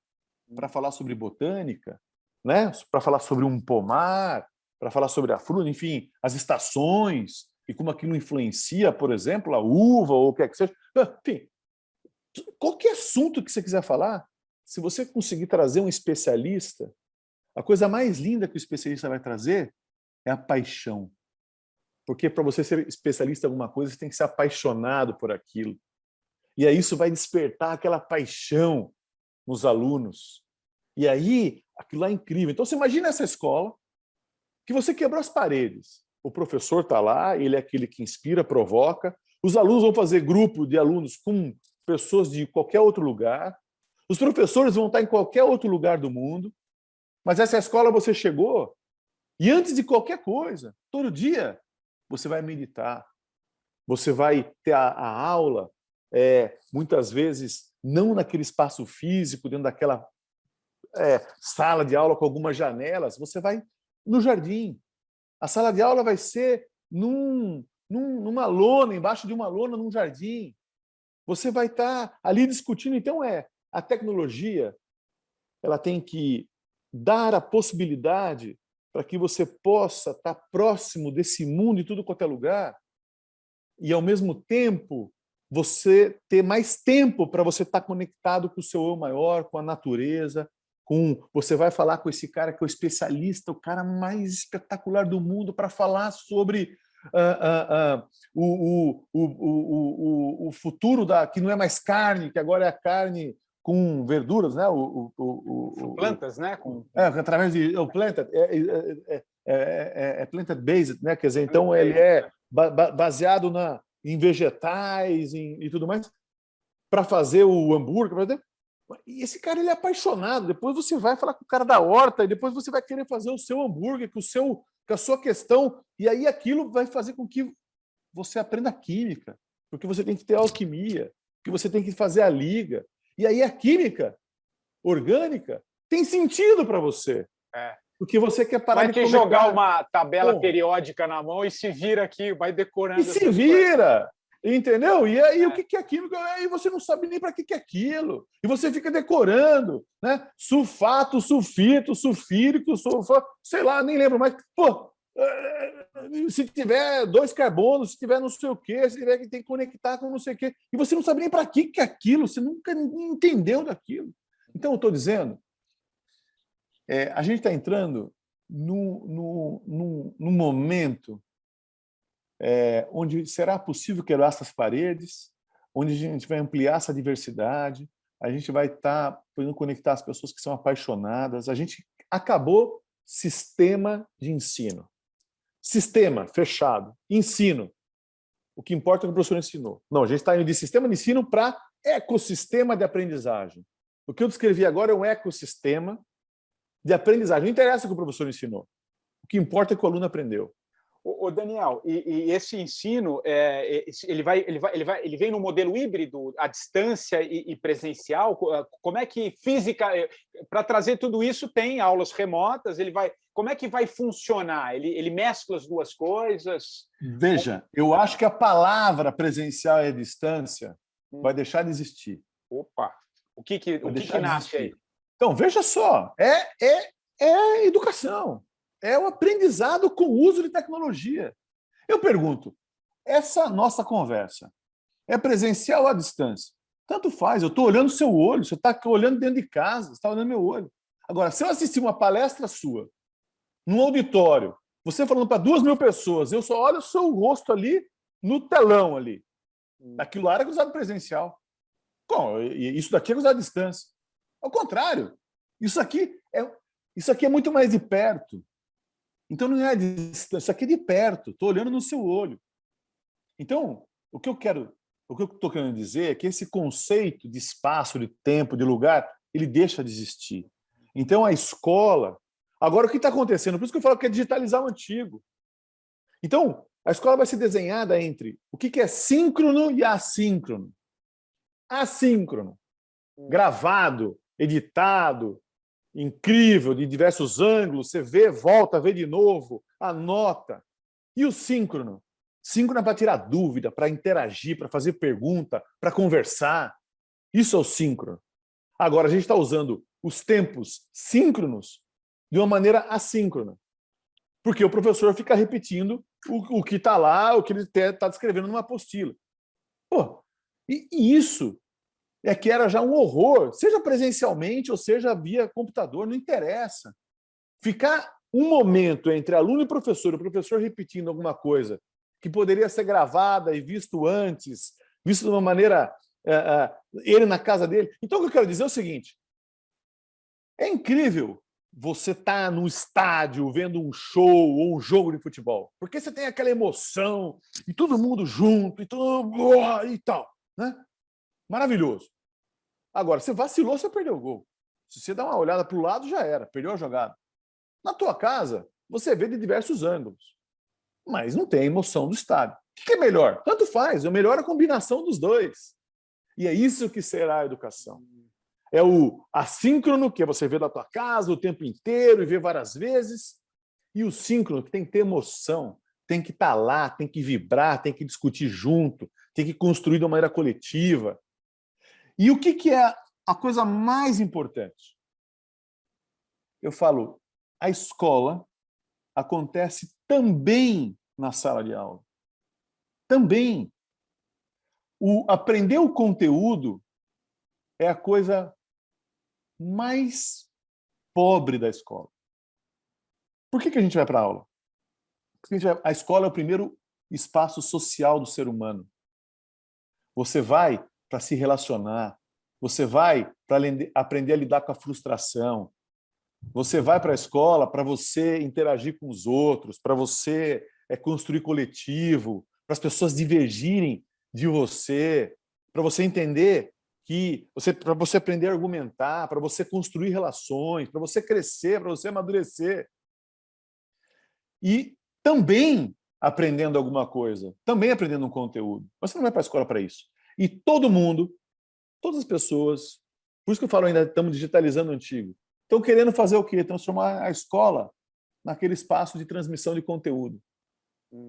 para falar sobre botânica, né? Para falar sobre um pomar, para falar sobre a fruta, enfim, as estações e como aquilo influencia, por exemplo, a uva ou o que é que seja. Enfim, qualquer assunto que você quiser falar, se você conseguir trazer um especialista, a coisa mais linda que o especialista vai trazer é a paixão. Porque para você ser especialista em alguma coisa, você tem que ser apaixonado por aquilo. E aí isso vai despertar aquela paixão nos alunos. E aí, aquilo lá é incrível. Então, você imagina essa escola que você quebrou as paredes. O professor está lá, ele é aquele que inspira, provoca. Os alunos vão fazer grupo de alunos com pessoas de qualquer outro lugar. Os professores vão estar em qualquer outro lugar do mundo. Mas essa escola você chegou e antes de qualquer coisa, todo dia, você vai meditar. Você vai ter a aula, muitas vezes, não naquele espaço físico, dentro daquela sala de aula com algumas janelas, você vai no jardim. A sala de aula vai ser numa lona, embaixo de uma lona, num jardim. Você vai estar ali discutindo. Então, a tecnologia ela tem que dar a possibilidade para que você possa estar próximo desse mundo em tudo quanto é lugar e, ao mesmo tempo, você ter mais tempo para você estar conectado com o seu eu maior, com a natureza, você vai falar com esse cara que é o especialista, o cara mais espetacular do mundo para falar sobre o futuro que não é mais carne, que agora é a carne com verduras, né? Plantas, né? Através de planted, planted based, né? Quer dizer, então ele é baseado em vegetais e tudo mais para fazer o hambúrguer. E esse cara ele é apaixonado. Depois você vai falar com o cara da horta e depois você vai querer fazer o seu hambúrguer com a sua questão. E aí aquilo vai fazer com que você aprenda química, porque você tem que ter alquimia, que você tem que fazer a liga. E aí a química orgânica tem sentido para você. Porque você quer parar vai que jogar uma tabela periódica na mão e se vira aqui, vai decorando. E se vira! Entendeu? E aí o que é química? Aí você não sabe nem para que é aquilo. E você fica decorando, né? Sulfato, sulfito, sulfírico, sei lá, nem lembro mais. Pô, se tiver 2 carbonos, se tiver não sei o quê, se tiver que tem que conectar com não sei o quê. E você não sabe nem para que é aquilo, você nunca entendeu daquilo. Então, eu estou dizendo, a gente está entrando num momento onde será possível quebrar essas paredes, onde a gente vai ampliar essa diversidade, a gente vai estar podendo conectar as pessoas que são apaixonadas. A gente acabou sistema de ensino. Sistema fechado. Ensino. O que importa é o que o professor ensinou. Não, a gente está indo de sistema de ensino para ecossistema de aprendizagem. O que eu descrevi agora é um ecossistema de aprendizagem. Não interessa o que o professor ensinou. O que importa é que o aluno aprendeu. Ô, Daniel, e esse ensino, ele vem no modelo híbrido, à distância e presencial? Como é que física, para trazer tudo isso, tem aulas remotas? Como é que vai funcionar? Ele mescla as duas coisas? Veja, eu acho que a palavra presencial e a distância vai deixar de existir. Opa! O que nasce aí? Então, veja só, é educação, é o aprendizado com o uso de tecnologia. Eu pergunto, essa nossa conversa é presencial ou à distância? Tanto faz, eu estou olhando o seu olho, você está olhando dentro de casa, você está olhando meu olho. Agora, se eu assistir uma palestra sua, num auditório, você falando para 2.000 pessoas, eu só olho o seu rosto ali no telão ali. Aquilo lá era usado presencial. Bom, isso daqui é usado à distância. Ao contrário, isso aqui é muito mais de perto. Então não é de distância, isso aqui é de perto. Estou olhando no seu olho. Então, o que eu estou querendo dizer é que esse conceito de espaço, de tempo, de lugar, ele deixa de existir. Então a escola... Agora, o que está acontecendo? Por isso que eu falo que é digitalizar o antigo. Então, a escola vai ser desenhada entre o que é síncrono e assíncrono. Assíncrono, gravado, editado, incrível, de diversos ângulos, você vê, volta, vê de novo, anota. E o síncrono? Síncrono é para tirar dúvida, para interagir, para fazer pergunta, para conversar. Isso é o síncrono. Agora, a gente está usando os tempos síncronos de uma maneira assíncrona. Porque o professor fica repetindo o que está lá, o que ele está descrevendo numa apostila. Pô, e isso é que era já um horror, seja presencialmente ou seja via computador, não interessa. Ficar um momento entre aluno e professor, o professor repetindo alguma coisa que poderia ser gravada e visto antes, visto de uma maneira, ele na casa dele. Então, o que eu quero dizer é o seguinte, é incrível você estar no estádio vendo um show ou um jogo de futebol, porque você tem aquela emoção e todo mundo junto e tal, né? Maravilhoso. Agora, você vacilou, você perdeu o gol. Se você dá uma olhada para o lado, já era, perdeu a jogada. Na tua casa, você vê de diversos ângulos, mas não tem a emoção do estádio. O que é melhor? Tanto faz, o melhor é a combinação dos dois. E é isso que será a educação. É o assíncrono, que é você ver da tua casa o tempo inteiro e ver várias vezes, e o síncrono, que tem que ter emoção, tem que estar lá, tem que vibrar, tem que discutir junto, tem que construir de uma maneira coletiva. E o que é a coisa mais importante? Eu falo, a escola acontece também na sala de aula. Também. Aprender o conteúdo é a coisa mais pobre da escola. Por que a gente vai para a aula? Porque a escola é o primeiro espaço social do ser humano. Você vai para se relacionar, você vai para aprender a lidar com a frustração, você vai para a escola para você interagir com os outros, para você construir coletivo, para as pessoas divergirem de você, para você entender para você aprender a argumentar, para você construir relações, para você crescer, para você amadurecer. E também aprendendo alguma coisa, também aprendendo um conteúdo. Mas você não vai para a escola para isso. E todo mundo, todas as pessoas, por isso que eu falo ainda, estamos digitalizando o antigo, estão querendo fazer o quê? Transformar a escola naquele espaço de transmissão de conteúdo.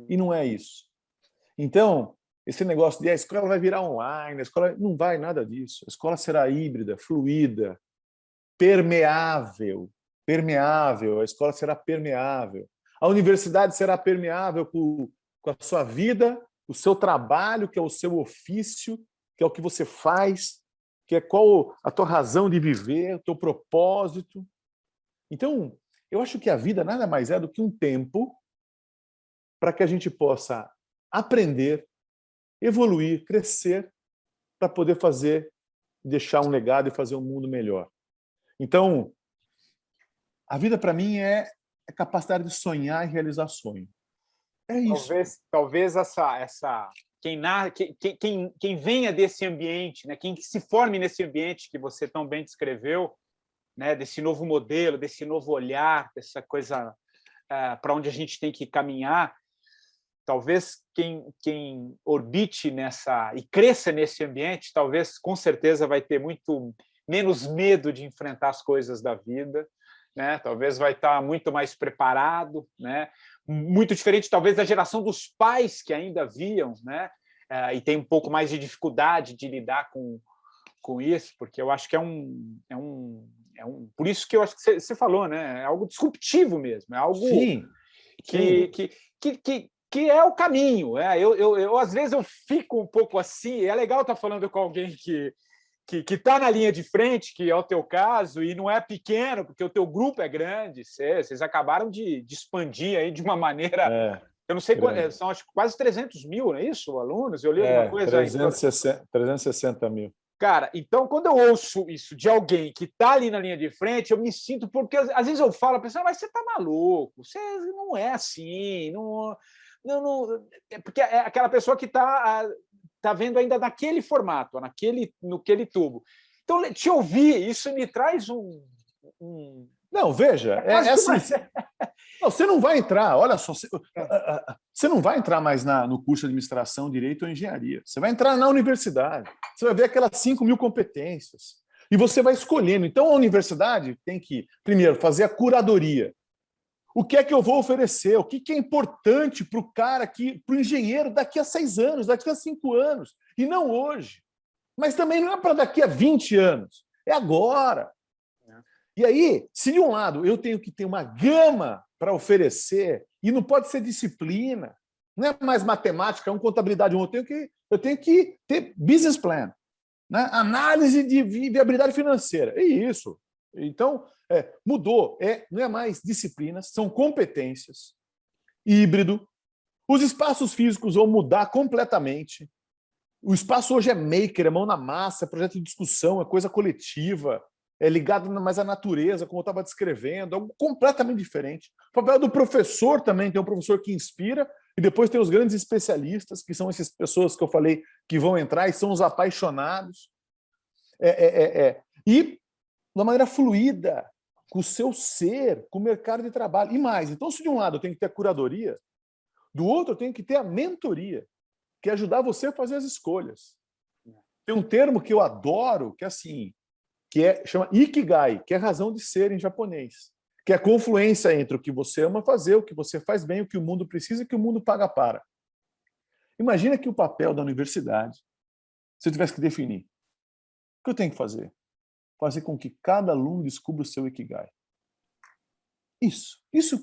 E não é isso. Então, esse negócio de a escola vai virar online, a escola não vai nada disso. A escola será híbrida, fluida, permeável. Permeável, a escola será permeável. A universidade será permeável com a sua vida, o seu trabalho, que é o seu ofício, que é o que você faz, que é qual a tua razão de viver, o teu propósito. Então, eu acho que a vida nada mais é do que um tempo para que a gente possa aprender, evoluir, crescer, para poder deixar um legado e fazer um mundo melhor. Então, a vida para mim é a capacidade de sonhar e realizar sonho. É isso. Talvez quem venha desse ambiente, né, quem se forme nesse ambiente que você tão bem descreveu, né, desse novo modelo, desse novo olhar, dessa coisa para onde a gente tem que caminhar, talvez quem orbite nessa e cresça nesse ambiente, talvez com certeza vai ter muito menos medo de enfrentar as coisas da vida, né? Talvez vai estar muito mais preparado, né? Muito diferente talvez da geração dos pais que ainda viam, né? E tem um pouco mais de dificuldade de lidar com isso, porque eu acho que por isso que eu acho que você falou, né? É algo disruptivo mesmo, é algo Sim, sim. que é o caminho. Eu às vezes eu fico um pouco assim. É legal estar falando com alguém que está na linha de frente, que é o teu caso, e não é pequeno, porque o teu grupo é grande, vocês acabaram de expandir aí de uma maneira... Eu não sei, são acho que quase 300 mil, não é isso, alunos? Eu li alguma coisa... 360 mil. Cara, então, quando eu ouço isso de alguém que está ali na linha de frente, eu me sinto... Porque, às vezes, eu falo, a pessoa, mas você está maluco, você não é assim, porque é aquela pessoa que está vendo ainda naquele formato, naquele tubo. Então, te ouvir, isso me traz Não, veja, é assim. Não, você não vai entrar, olha só, você não vai entrar mais no curso de administração, direito ou engenharia. Você vai entrar na universidade. Você vai ver aquelas 5.000 competências. E você vai escolhendo. Então, a universidade tem que, primeiro, fazer a curadoria. O que é que eu vou oferecer? O que é importante para o cara aqui, para o engenheiro, daqui a 6 anos, daqui a 5 anos, e não hoje. Mas também não é para daqui a 20 anos. É agora. E aí, se de um lado eu tenho que ter uma gama para oferecer, e não pode ser disciplina, não é mais matemática, contabilidade, eu tenho que ter business plan, né? Análise de viabilidade financeira. É isso. Então, mudou. Não é mais disciplinas, são competências, híbrido. Os espaços físicos vão mudar completamente. O espaço hoje é maker, é mão na massa, é projeto de discussão, é coisa coletiva, é ligado mais à natureza, como eu estava descrevendo, algo completamente diferente. O papel do professor também, tem um professor que inspira, e depois tem os grandes especialistas, que são essas pessoas que eu falei que vão entrar e são os apaixonados. E de uma maneira fluida, com o seu ser, com o mercado de trabalho. E mais, então se de um lado eu tenho que ter a curadoria, do outro eu tenho que ter a mentoria, que é ajudar você a fazer as escolhas. Tem um termo que eu adoro, que é assim, chama Ikigai, que é razão de ser em japonês, que é a confluência entre o que você ama fazer, o que você faz bem, o que o mundo precisa e o que o mundo paga para. Imagina que o papel da universidade, se eu tivesse que definir, o que eu tenho que fazer? Fazer com que cada aluno descubra o seu Ikigai. Isso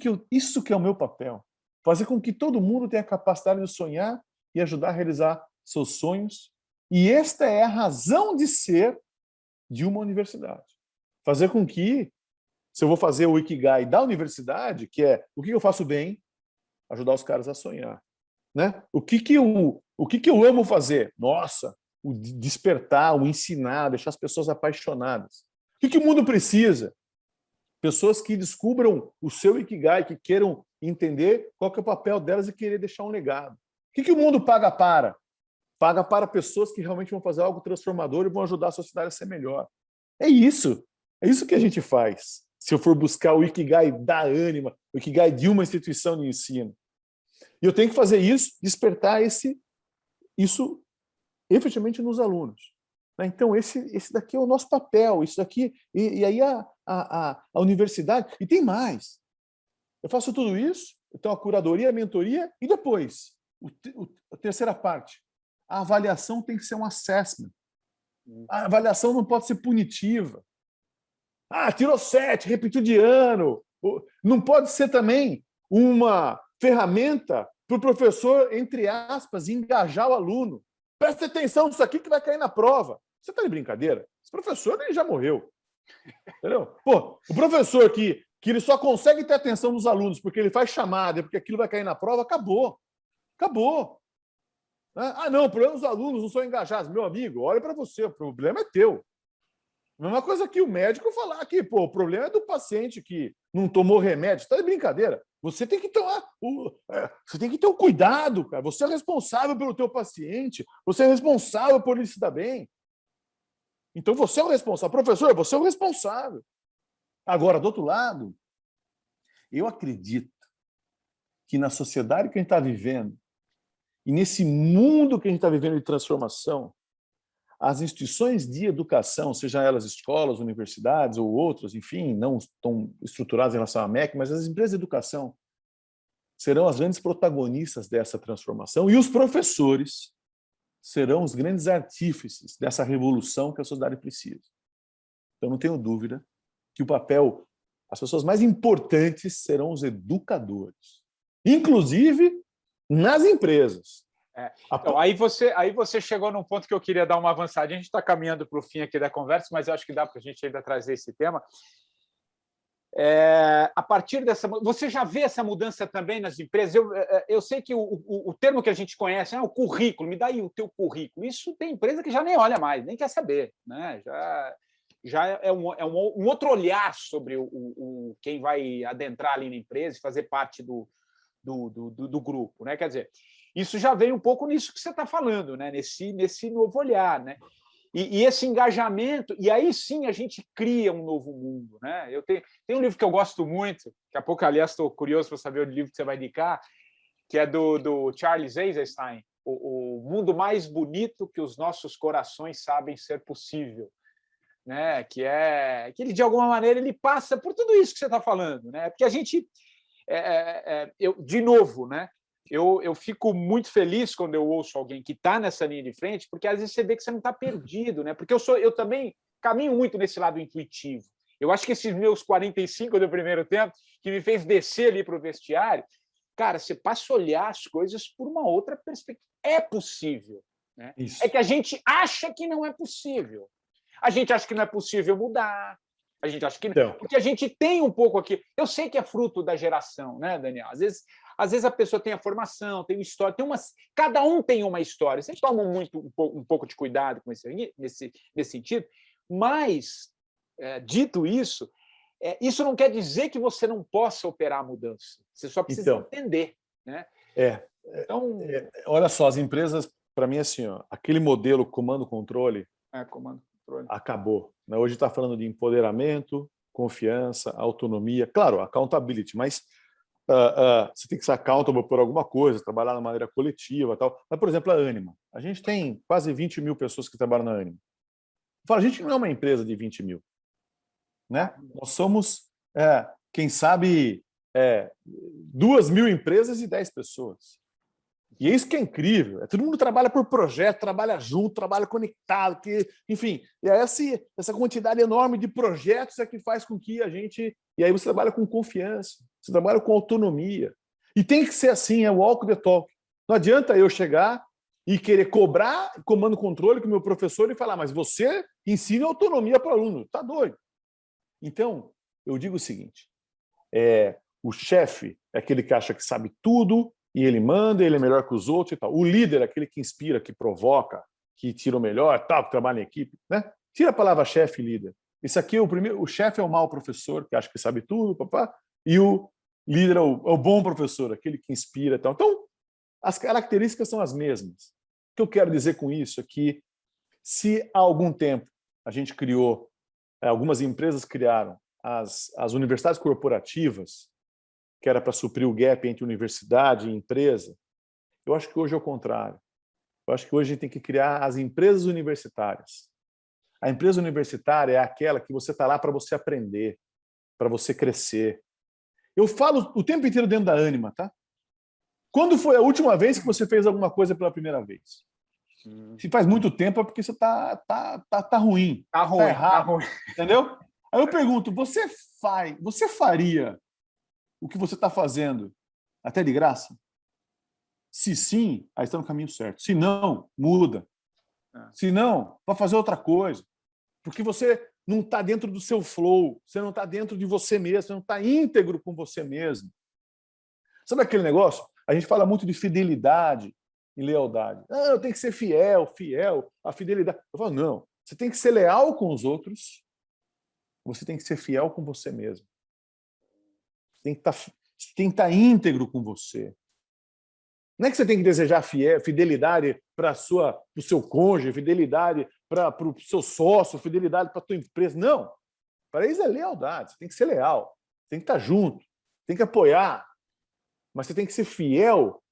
que é o meu papel. Fazer com que todo mundo tenha a capacidade de sonhar e ajudar a realizar seus sonhos. E esta é a razão de ser de uma universidade. Fazer com que, se eu vou fazer o Ikigai da universidade, que é o que eu faço bem, ajudar os caras a sonhar. Né? O que eu amo fazer? Nossa, o despertar, o ensinar, deixar as pessoas apaixonadas. O que o mundo precisa? Pessoas que descubram o seu Ikigai, que queiram entender qual que é o papel delas e querer deixar um legado. O que o mundo paga para? Paga para pessoas que realmente vão fazer algo transformador e vão ajudar a sociedade a ser melhor. É isso que a gente faz. Se eu for buscar o Ikigai da Ânima, o Ikigai de uma instituição de ensino. E eu tenho que fazer isso, despertar isso efetivamente nos alunos. Então, esse daqui é o nosso papel, isso daqui. E aí a universidade. E tem mais. Eu faço tudo isso, então a curadoria, a mentoria, e depois, a terceira parte. A avaliação tem que ser um assessment. A avaliação não pode ser punitiva. Tirou 7, repetiu de ano. Não pode ser também uma ferramenta para o professor, entre aspas, engajar o aluno. Presta atenção nisso aqui que vai cair na prova. Você está de brincadeira? Esse professor ele já morreu. Entendeu? Pô, o professor que ele só consegue ter atenção dos alunos porque ele faz chamada, porque aquilo vai cair na prova, acabou. Acabou. Não, o problema dos alunos não são engajados. Meu amigo, olha para você, o problema é teu. A mesma coisa que o médico falar aqui, o problema é do paciente que não tomou remédio. Você está de brincadeira. Você tem que ter um cuidado, cara. Você é responsável pelo teu paciente, você é responsável por ele se dar bem. Então você é o responsável. Professor, você é o responsável. Agora, do outro lado, eu acredito que na sociedade que a gente está vivendo, E nesse mundo que a gente está vivendo de transformação, as instituições de educação, sejam elas escolas, universidades ou outras, enfim, não estão estruturadas em relação à MEC, mas as empresas de educação serão as grandes protagonistas dessa transformação e os professores serão os grandes artífices dessa revolução que a sociedade precisa. Então, não tenho dúvida que o papel, as pessoas mais importantes serão os educadores, inclusive nas empresas. Então, aí você chegou num ponto que eu queria dar uma avançadinha. A gente está caminhando para o fim aqui da conversa, mas eu acho que dá para a gente ainda trazer esse tema. A partir dessa... Você já vê essa mudança também nas empresas? Eu sei que o termo que a gente conhece é o currículo, me dá aí o teu currículo. Isso tem empresa que já nem olha mais, nem quer saber, né? Já é um outro olhar sobre quem vai adentrar ali na empresa e fazer parte do grupo, né? Quer dizer, isso já veio um pouco nisso que você está falando, né? Nesse novo olhar, né? E esse engajamento, e aí sim a gente cria um novo mundo, né? Tem um livro que eu gosto muito, daqui a pouco, aliás, estou curioso para saber o livro que você vai indicar, que é do Charles Eisenstein, o mundo mais bonito que os nossos corações sabem ser possível, né? Que ele, de alguma maneira, ele passa por tudo isso que você está falando, né? Porque a gente, de novo, né? Eu fico muito feliz quando eu ouço alguém que está nessa linha de frente, porque às vezes você vê que você não está perdido, né? Porque eu também caminho muito nesse lado intuitivo. Eu acho que esses meus 45 do primeiro tempo, que me fez descer ali para o vestiário, cara, você passa a olhar as coisas por uma outra perspectiva. É possível, né? Isso. É que a gente acha que não é possível. A gente acha que não é possível mudar. A gente acha que não. Então, Porque a gente tem um pouco aqui. Eu sei que é fruto da geração, né, Daniel? Às vezes a pessoa tem a formação, tem uma história, cada um tem uma história. Você toma um pouco de cuidado com nesse sentido, mas, dito isso, isso não quer dizer que você não possa operar a mudança. Você só precisa entender, né? Então, olha só, as empresas, para mim, assim, ó, aquele modelo comando-controle acabou. Né? Hoje está falando de empoderamento, confiança, autonomia, claro, accountability, mas você tem que ser accountable por alguma coisa, trabalhar de maneira coletiva e tal. Mas, por exemplo, a Anima. A gente tem quase 20 mil pessoas que trabalham na Anima. A gente não é uma empresa de 20 mil. Né? Nós somos, quem sabe, 2.000 empresas e 10 pessoas. E é isso que é incrível. Todo mundo trabalha por projeto, trabalha junto, trabalha conectado. Enfim, essa quantidade enorme de projetos é que faz com que a gente... E aí você trabalha com confiança, você trabalha com autonomia. E tem que ser assim, é walk the talk. Não adianta eu chegar e querer cobrar comando-controle com o meu professor e falar, mas você ensina autonomia para o aluno. Está doido. Então, eu digo o seguinte, o chefe é aquele que acha que sabe tudo, e ele manda, ele é melhor que os outros e tal. O líder é aquele que inspira, que provoca, que tira o melhor, tal, que trabalha em equipe. Né? Tira a palavra chefe e líder. Esse aqui, o chefe é o mau professor, que acha que sabe tudo, papá, e o líder é o bom professor, aquele que inspira e tal. Então, as características são as mesmas. O que eu quero dizer com isso é que, se há algum tempo a gente criou, algumas empresas criaram as universidades corporativas, que era para suprir o gap entre universidade e empresa, eu acho que hoje é o contrário. Eu acho que hoje a gente tem que criar as empresas universitárias. A empresa universitária é aquela que você está lá para você aprender, para você crescer. Eu falo o tempo inteiro dentro da Anima, tá? Quando foi a última vez que você fez alguma coisa pela primeira vez? Se faz muito tempo é porque você tá ruim. Tá ruim, errado. tá ruim. Entendeu? Aí eu pergunto, você faria o que você está fazendo até de graça? Se sim, aí está no caminho certo. Se não, muda. Se não, vai fazer outra coisa. Porque você não está dentro do seu flow, você não está dentro de você mesmo, você não está íntegro com você mesmo. Sabe aquele negócio? A gente fala muito de fidelidade e lealdade. Eu tenho que ser fiel, a fidelidade. Eu falo, não, você tem que ser leal com os outros, você tem que ser fiel com você mesmo. Você tem que estar íntegro com você. Não é que você tem que desejar fidelidade para o seu cônjuge, fidelidade para o seu sócio, fidelidade para a tua empresa. Não. Para isso é lealdade. Você tem que ser leal. Você tem que estar junto. Tem que apoiar. Mas você tem que ser fiel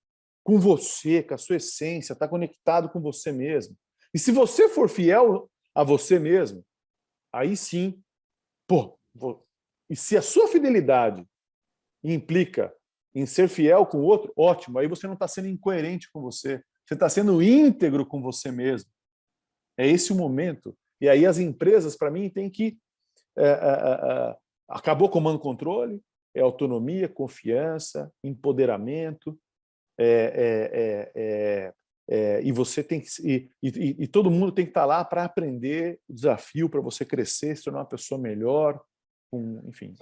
com você, com a sua essência, está conectado com você mesmo. E se você for fiel a você mesmo, aí sim, pô, e se a sua fidelidade implica em ser fiel com o outro, ótimo, aí você não está sendo incoerente com você, você está sendo íntegro com você mesmo. É esse o momento. E aí as empresas, para mim, têm que... acabou o comando controle, é autonomia, confiança, empoderamento, e você tem que... E todo mundo tem que estar lá para aprender o desafio, para você crescer, se tornar uma pessoa melhor, enfim,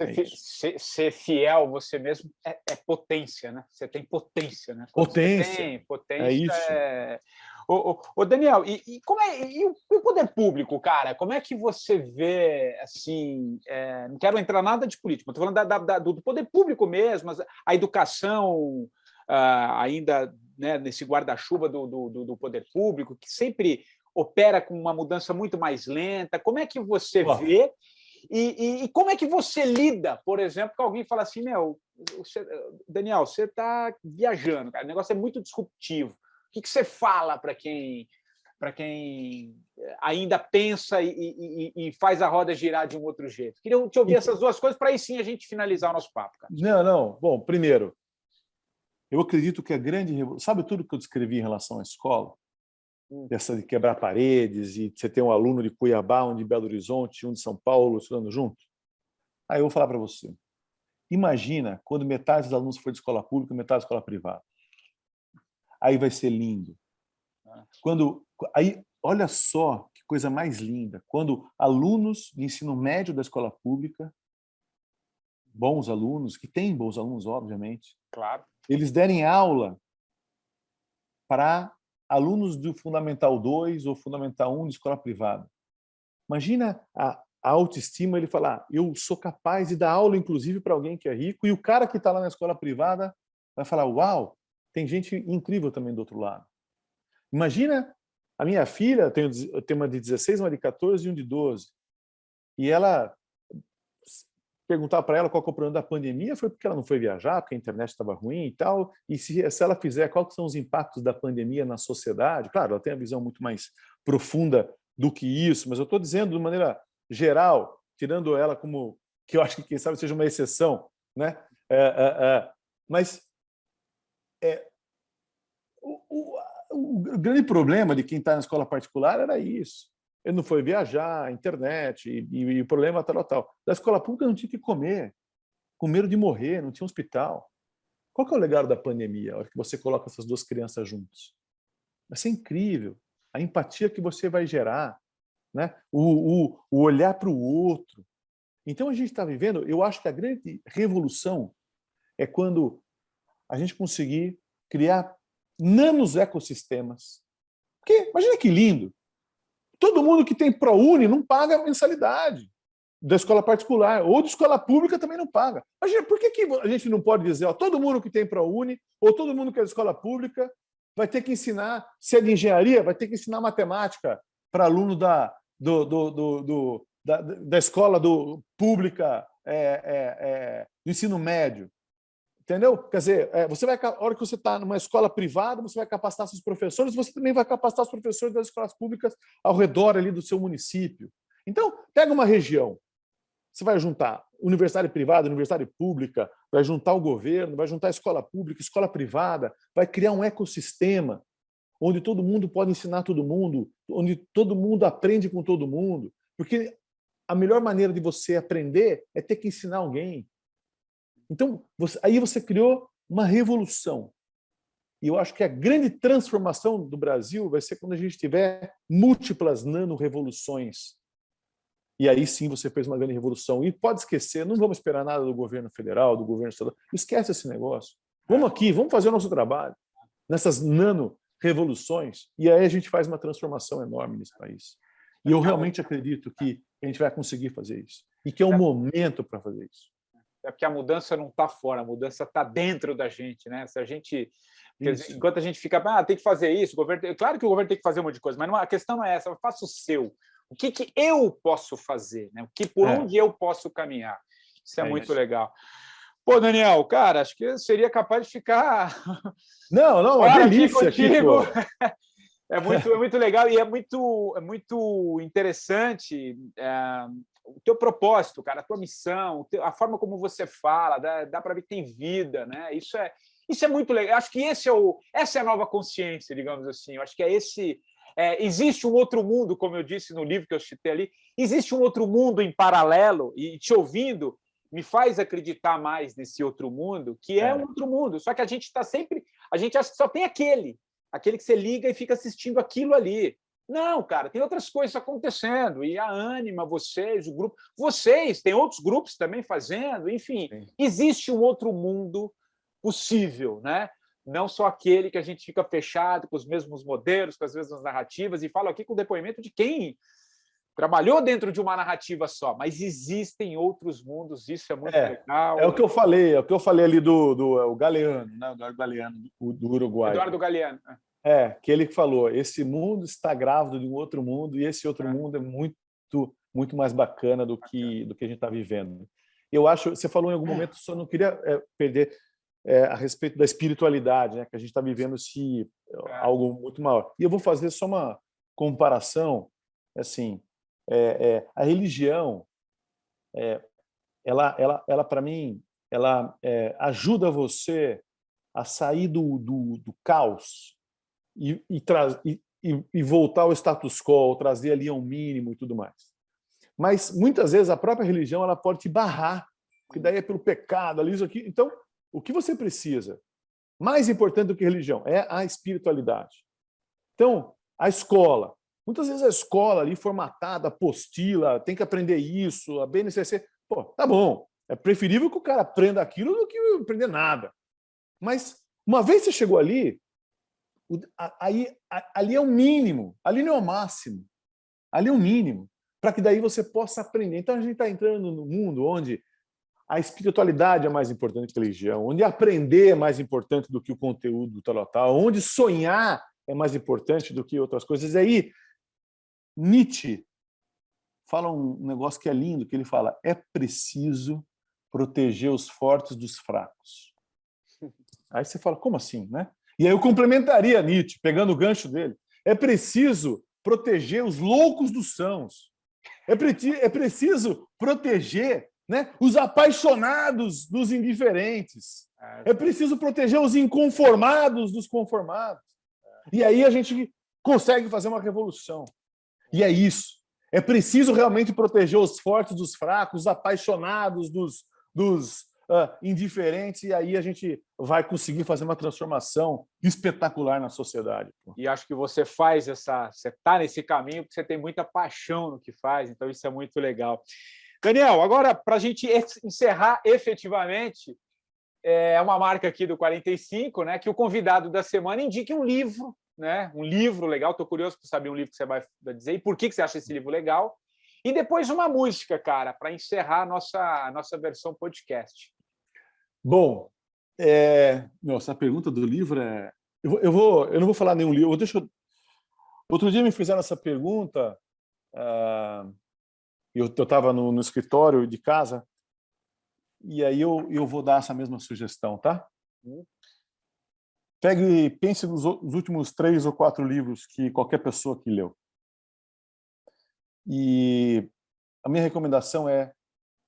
ser fiel você mesmo é potência, né? Você tem potência, né? Quando potência. Você tem potência, é isso. Ô, Daniel, e o poder público, cara? Como é que você vê, assim, não quero entrar nada de política, estou falando do poder público mesmo, a educação ainda, né, nesse guarda-chuva do poder público, que sempre opera com uma mudança muito mais lenta. Como é que você vê e como é que você lida, por exemplo, com alguém fala assim, Daniel, você está viajando, cara, o negócio é muito disruptivo. O que você fala para quem ainda pensa e faz a roda girar de um outro jeito? Queria te ouvir essas duas coisas para aí sim a gente finalizar o nosso papo, cara. Não. Bom, primeiro, eu acredito que a grande revolução... Sabe tudo que eu descrevi em relação à escola? Essa de quebrar paredes, e você ter um aluno de Cuiabá, um de Belo Horizonte, um de São Paulo, estudando junto? Aí eu vou falar para você. Imagina quando metade dos alunos for de escola pública e metade de escola privada. Aí vai ser lindo. Aí, olha só que coisa mais linda. Quando alunos de ensino médio da escola pública, bons alunos, que têm bons alunos, obviamente, claro, eles derem aula para alunos do Fundamental 2 ou Fundamental 1 de escola privada. Imagina a autoestima, ele falar, eu sou capaz de dar aula, inclusive, para alguém que é rico, e o cara que está lá na escola privada vai falar, uau, tem gente incrível também do outro lado. Imagina a minha filha, eu tenho uma de 16, uma de 14 e um de 12, e ela... perguntar para ela qual que é o problema da pandemia foi porque ela não foi viajar, porque a internet estava ruim e tal, e se ela fizer, quais são os impactos da pandemia na sociedade? Claro, ela tem a visão muito mais profunda do que isso, mas eu estou dizendo de maneira geral, tirando ela como, que eu acho que quem sabe seja uma exceção, né? Mas o grande problema de quem está na escola particular era isso. Ele não foi viajar, a internet, e o problema tal. Da escola pública não tinha que comer, com medo de morrer, não tinha hospital. Qual que é o legado da pandemia, a hora que você coloca essas duas crianças juntas? Vai ser incrível. A empatia que você vai gerar, né? O olhar para o outro. Então, a gente está vivendo, eu acho que a grande revolução é quando a gente conseguir criar nanos ecossistemas. Porque, imagina que lindo, todo mundo que tem ProUni não paga mensalidade da escola particular, ou de escola pública também não paga. Imagina, por que a gente não pode dizer, ó, todo mundo que tem ProUni, ou todo mundo que é de escola pública, vai ter que ensinar, se é de engenharia, vai ter que ensinar matemática para aluno da escola pública do ensino médio. Entendeu? Quer dizer, a hora que você está numa escola privada, você vai capacitar seus professores, você também vai capacitar os professores das escolas públicas ao redor ali do seu município. Então, pega uma região, você vai juntar universidade privada, universidade pública, vai juntar o governo, vai juntar a escola pública, escola privada, vai criar um ecossistema onde todo mundo pode ensinar todo mundo, onde todo mundo aprende com todo mundo, porque a melhor maneira de você aprender é ter que ensinar alguém. Então, aí você criou uma revolução. E eu acho que a grande transformação do Brasil vai ser quando a gente tiver múltiplas nano-revoluções. E aí sim você fez uma grande revolução. E pode esquecer, não vamos esperar nada do governo federal, do governo estadual. Esquece esse negócio. Vamos aqui, vamos fazer o nosso trabalho nessas nano-revoluções. E aí a gente faz uma transformação enorme nesse país. E eu realmente acredito que a gente vai conseguir fazer isso. E que é o momento para fazer isso. É porque a mudança não está fora, a mudança está dentro da gente, né? Se a gente, enquanto a gente fica, tem que fazer isso, o governo, claro que o governo tem que fazer um monte de coisa, mas a questão não é essa, faça o seu. O que eu posso fazer, né? Por onde eu posso caminhar? Isso é muito legal. Pô, Daniel, cara, acho que seria capaz de ficar Não, não, uma hora aqui delícia aqui, contigo. pô. É muito legal e é muito interessante o teu propósito, cara, a tua missão, a forma como você fala, dá para ver que tem vida, né? Isso é muito legal. Acho que essa é a nova consciência, digamos assim. Eu acho que existe um outro mundo, como eu disse no livro que eu citei ali, existe um outro mundo em paralelo, e te ouvindo me faz acreditar mais nesse outro mundo, que é um outro mundo. Só que a gente está sempre. A gente acha que só tem aquele que você liga e fica assistindo aquilo ali. Não, cara, tem outras coisas acontecendo. E a Ânima, vocês, o grupo. Vocês, tem outros grupos também fazendo, enfim, existe um outro mundo possível, né? Não só aquele que a gente fica fechado com os mesmos modelos, com as mesmas narrativas, e falo aqui com o depoimento de quem trabalhou dentro de uma narrativa só, mas existem outros mundos, isso é muito legal. É o que eu falei ali do Galeano, né? O Eduardo Galeano, do Uruguai. Eduardo Galeano. Que ele falou, esse mundo está grávido de um outro mundo e esse outro mundo é muito mais bacana do que a gente está vivendo. Eu acho, você falou em algum momento, só não queria perder a respeito da espiritualidade, né? Que a gente está vivendo algo muito maior. E eu vou fazer só uma comparação, assim, a religião, ela para mim, ela ajuda você a sair do caos e voltar ao status quo, trazer ali ao mínimo e tudo mais. Mas muitas vezes a própria religião ela pode te barrar, porque daí é pelo pecado, ali isso aqui. Então, o que você precisa, mais importante do que religião, é a espiritualidade. Então, a escola. Muitas vezes a escola ali formatada, apostila, tem que aprender isso, a BNCC. Pô, tá bom. É preferível que o cara aprenda aquilo do que aprender nada. Mas, uma vez você chegou ali, ali é o mínimo, ali não é o máximo, ali é o mínimo, para que daí você possa aprender. Então a gente está entrando no mundo onde a espiritualidade é mais importante que a religião, onde aprender é mais importante do que o conteúdo tal, onde sonhar é mais importante do que outras coisas. E aí, Nietzsche fala um negócio que é lindo, que ele fala, é preciso proteger os fortes dos fracos. Aí você fala, como assim, né? E aí eu complementaria Nietzsche, pegando o gancho dele. É preciso proteger os loucos dos sãos. É preciso proteger, né, os apaixonados dos indiferentes. É preciso proteger os inconformados dos conformados. E aí a gente consegue fazer uma revolução. E é isso. É preciso realmente proteger os fortes dos fracos, os apaixonados dos indiferentes, e aí a gente vai conseguir fazer uma transformação espetacular na sociedade. E acho que você você está nesse caminho porque você tem muita paixão no que faz, então isso é muito legal. Daniel, agora para a gente encerrar efetivamente, é uma marca aqui do 45, né, que o convidado da semana indique um livro, né, um livro legal, estou curioso para saber um livro que você vai dizer e por que você acha esse livro legal, e depois uma música, cara, para encerrar a nossa versão podcast. Bom, essa pergunta do livro é... Eu não vou falar nenhum livro. Outro dia me fizeram essa pergunta, eu estava no escritório de casa, e aí eu vou dar essa mesma sugestão, tá? Pegue e pense nos últimos 3 ou 4 livros que qualquer pessoa que leu. E a minha recomendação é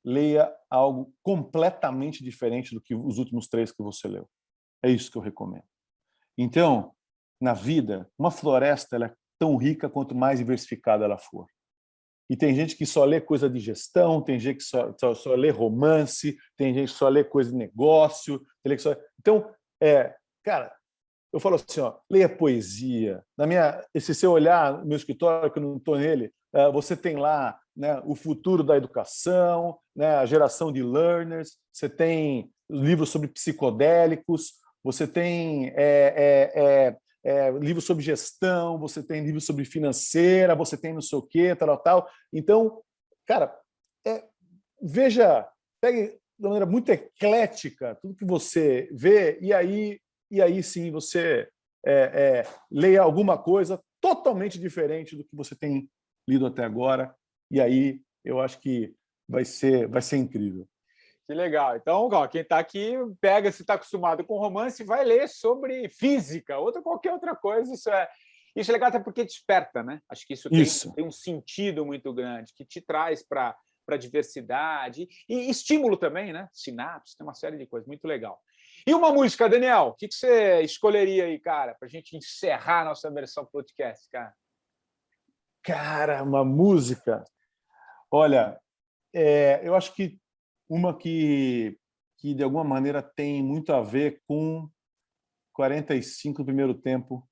leia algo completamente diferente do que os últimos 3 que você leu. É isso que eu recomendo. Então, na vida, uma floresta ela é tão rica quanto mais diversificada ela for. E tem gente que só lê coisa de gestão, tem gente que só lê romance, tem gente que só lê coisa de negócio. Então, cara, eu falo assim, leia poesia. Se você olhar no meu escritório, que eu não estou nele, você tem lá, né, o futuro da educação, né, a geração de learners, você tem livros sobre psicodélicos, você tem livros sobre gestão, você tem livros sobre financeira, você tem não sei o quê, tal. Então, cara, veja, pegue de uma maneira muito eclética tudo que você vê e aí sim você leia alguma coisa totalmente diferente do que você tem lido até agora, e aí eu acho que vai ser incrível. Que legal. Então, ó, quem está aqui, pega, se está acostumado com romance, vai ler sobre física, qualquer outra coisa. Isso é legal até porque desperta, né? Acho que isso tem um sentido muito grande, que te traz para a diversidade e estímulo também, né? Sinapse, tem uma série de coisas, muito legal. E uma música, Daniel, o que você escolheria aí, cara, para a gente encerrar a nossa versão podcast, cara? Cara, uma música. Olha, eu acho que uma que de alguma maneira tem muito a ver com 45 do primeiro tempo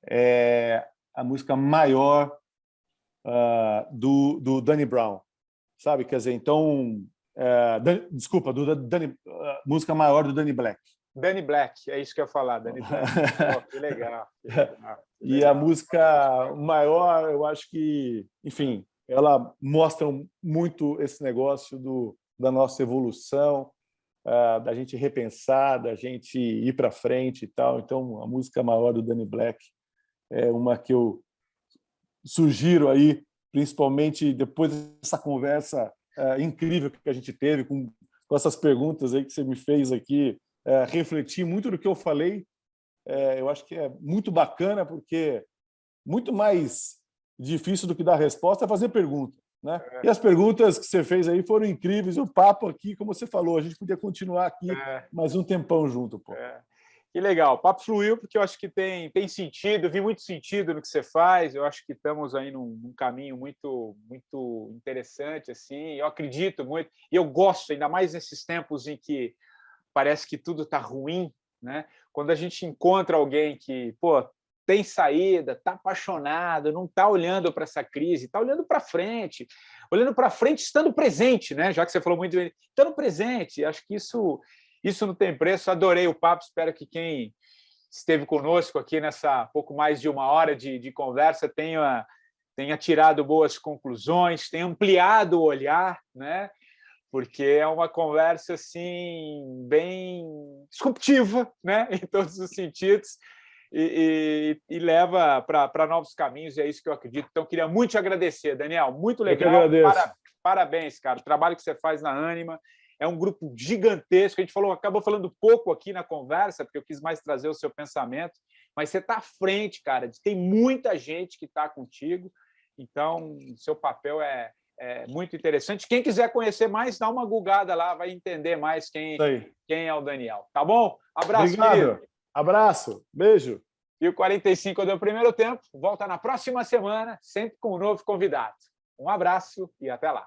é a música maior do Danny Brown, sabe? Quer dizer, então, desculpa, música maior do Danny Black. Danny Black, é isso que eu ia falar, Danny Black. Oh, que legal. Que legal. E a música maior, eu acho que, enfim, ela mostra muito esse negócio da nossa evolução, da gente repensar, da gente ir para frente e tal. Então, a música maior do Danny Black é uma que eu sugiro aí, principalmente depois dessa conversa incrível que a gente teve, com essas perguntas aí que você me fez aqui, refletir muito do que eu falei. Eu acho que é muito bacana, porque muito mais difícil do que dar resposta é fazer pergunta, né? E as perguntas que você fez aí foram incríveis. O papo aqui, como você falou, a gente podia continuar aqui mais um tempão junto. Pô. Que legal. O papo fluiu porque eu acho que tem sentido, vi muito sentido no que você faz. Eu acho que estamos aí num caminho muito, muito interessante, assim. Eu acredito muito e eu gosto, ainda mais nesses tempos em que parece que tudo está ruim, né? Quando a gente encontra alguém que, tem saída, está apaixonado, não está olhando para essa crise, está olhando para frente estando presente, né? Já que você falou muito, estando presente, acho que isso não tem preço. Adorei o papo, espero que quem esteve conosco aqui nessa pouco mais de uma hora de conversa tenha tirado boas conclusões, tenha ampliado o olhar, né? Porque é uma conversa assim bem disruptiva, né? Em todos os sentidos, e leva para novos caminhos, e é isso que eu acredito. Então, queria muito te agradecer, Daniel, muito legal. Eu que agradeço. Parabéns, cara. O trabalho que você faz na Anima é um grupo gigantesco. A gente acabou falando pouco aqui na conversa, porque eu quis mais trazer o seu pensamento, mas você está à frente, cara. Tem muita gente que está contigo, então o seu papel é muito interessante. Quem quiser conhecer mais, dá uma googada lá, vai entender mais quem é o Daniel. Tá bom? Abraço, obrigado. Querido. Abraço. Beijo. E o 45 do primeiro tempo volta na próxima semana, sempre com um novo convidado. Um abraço e até lá.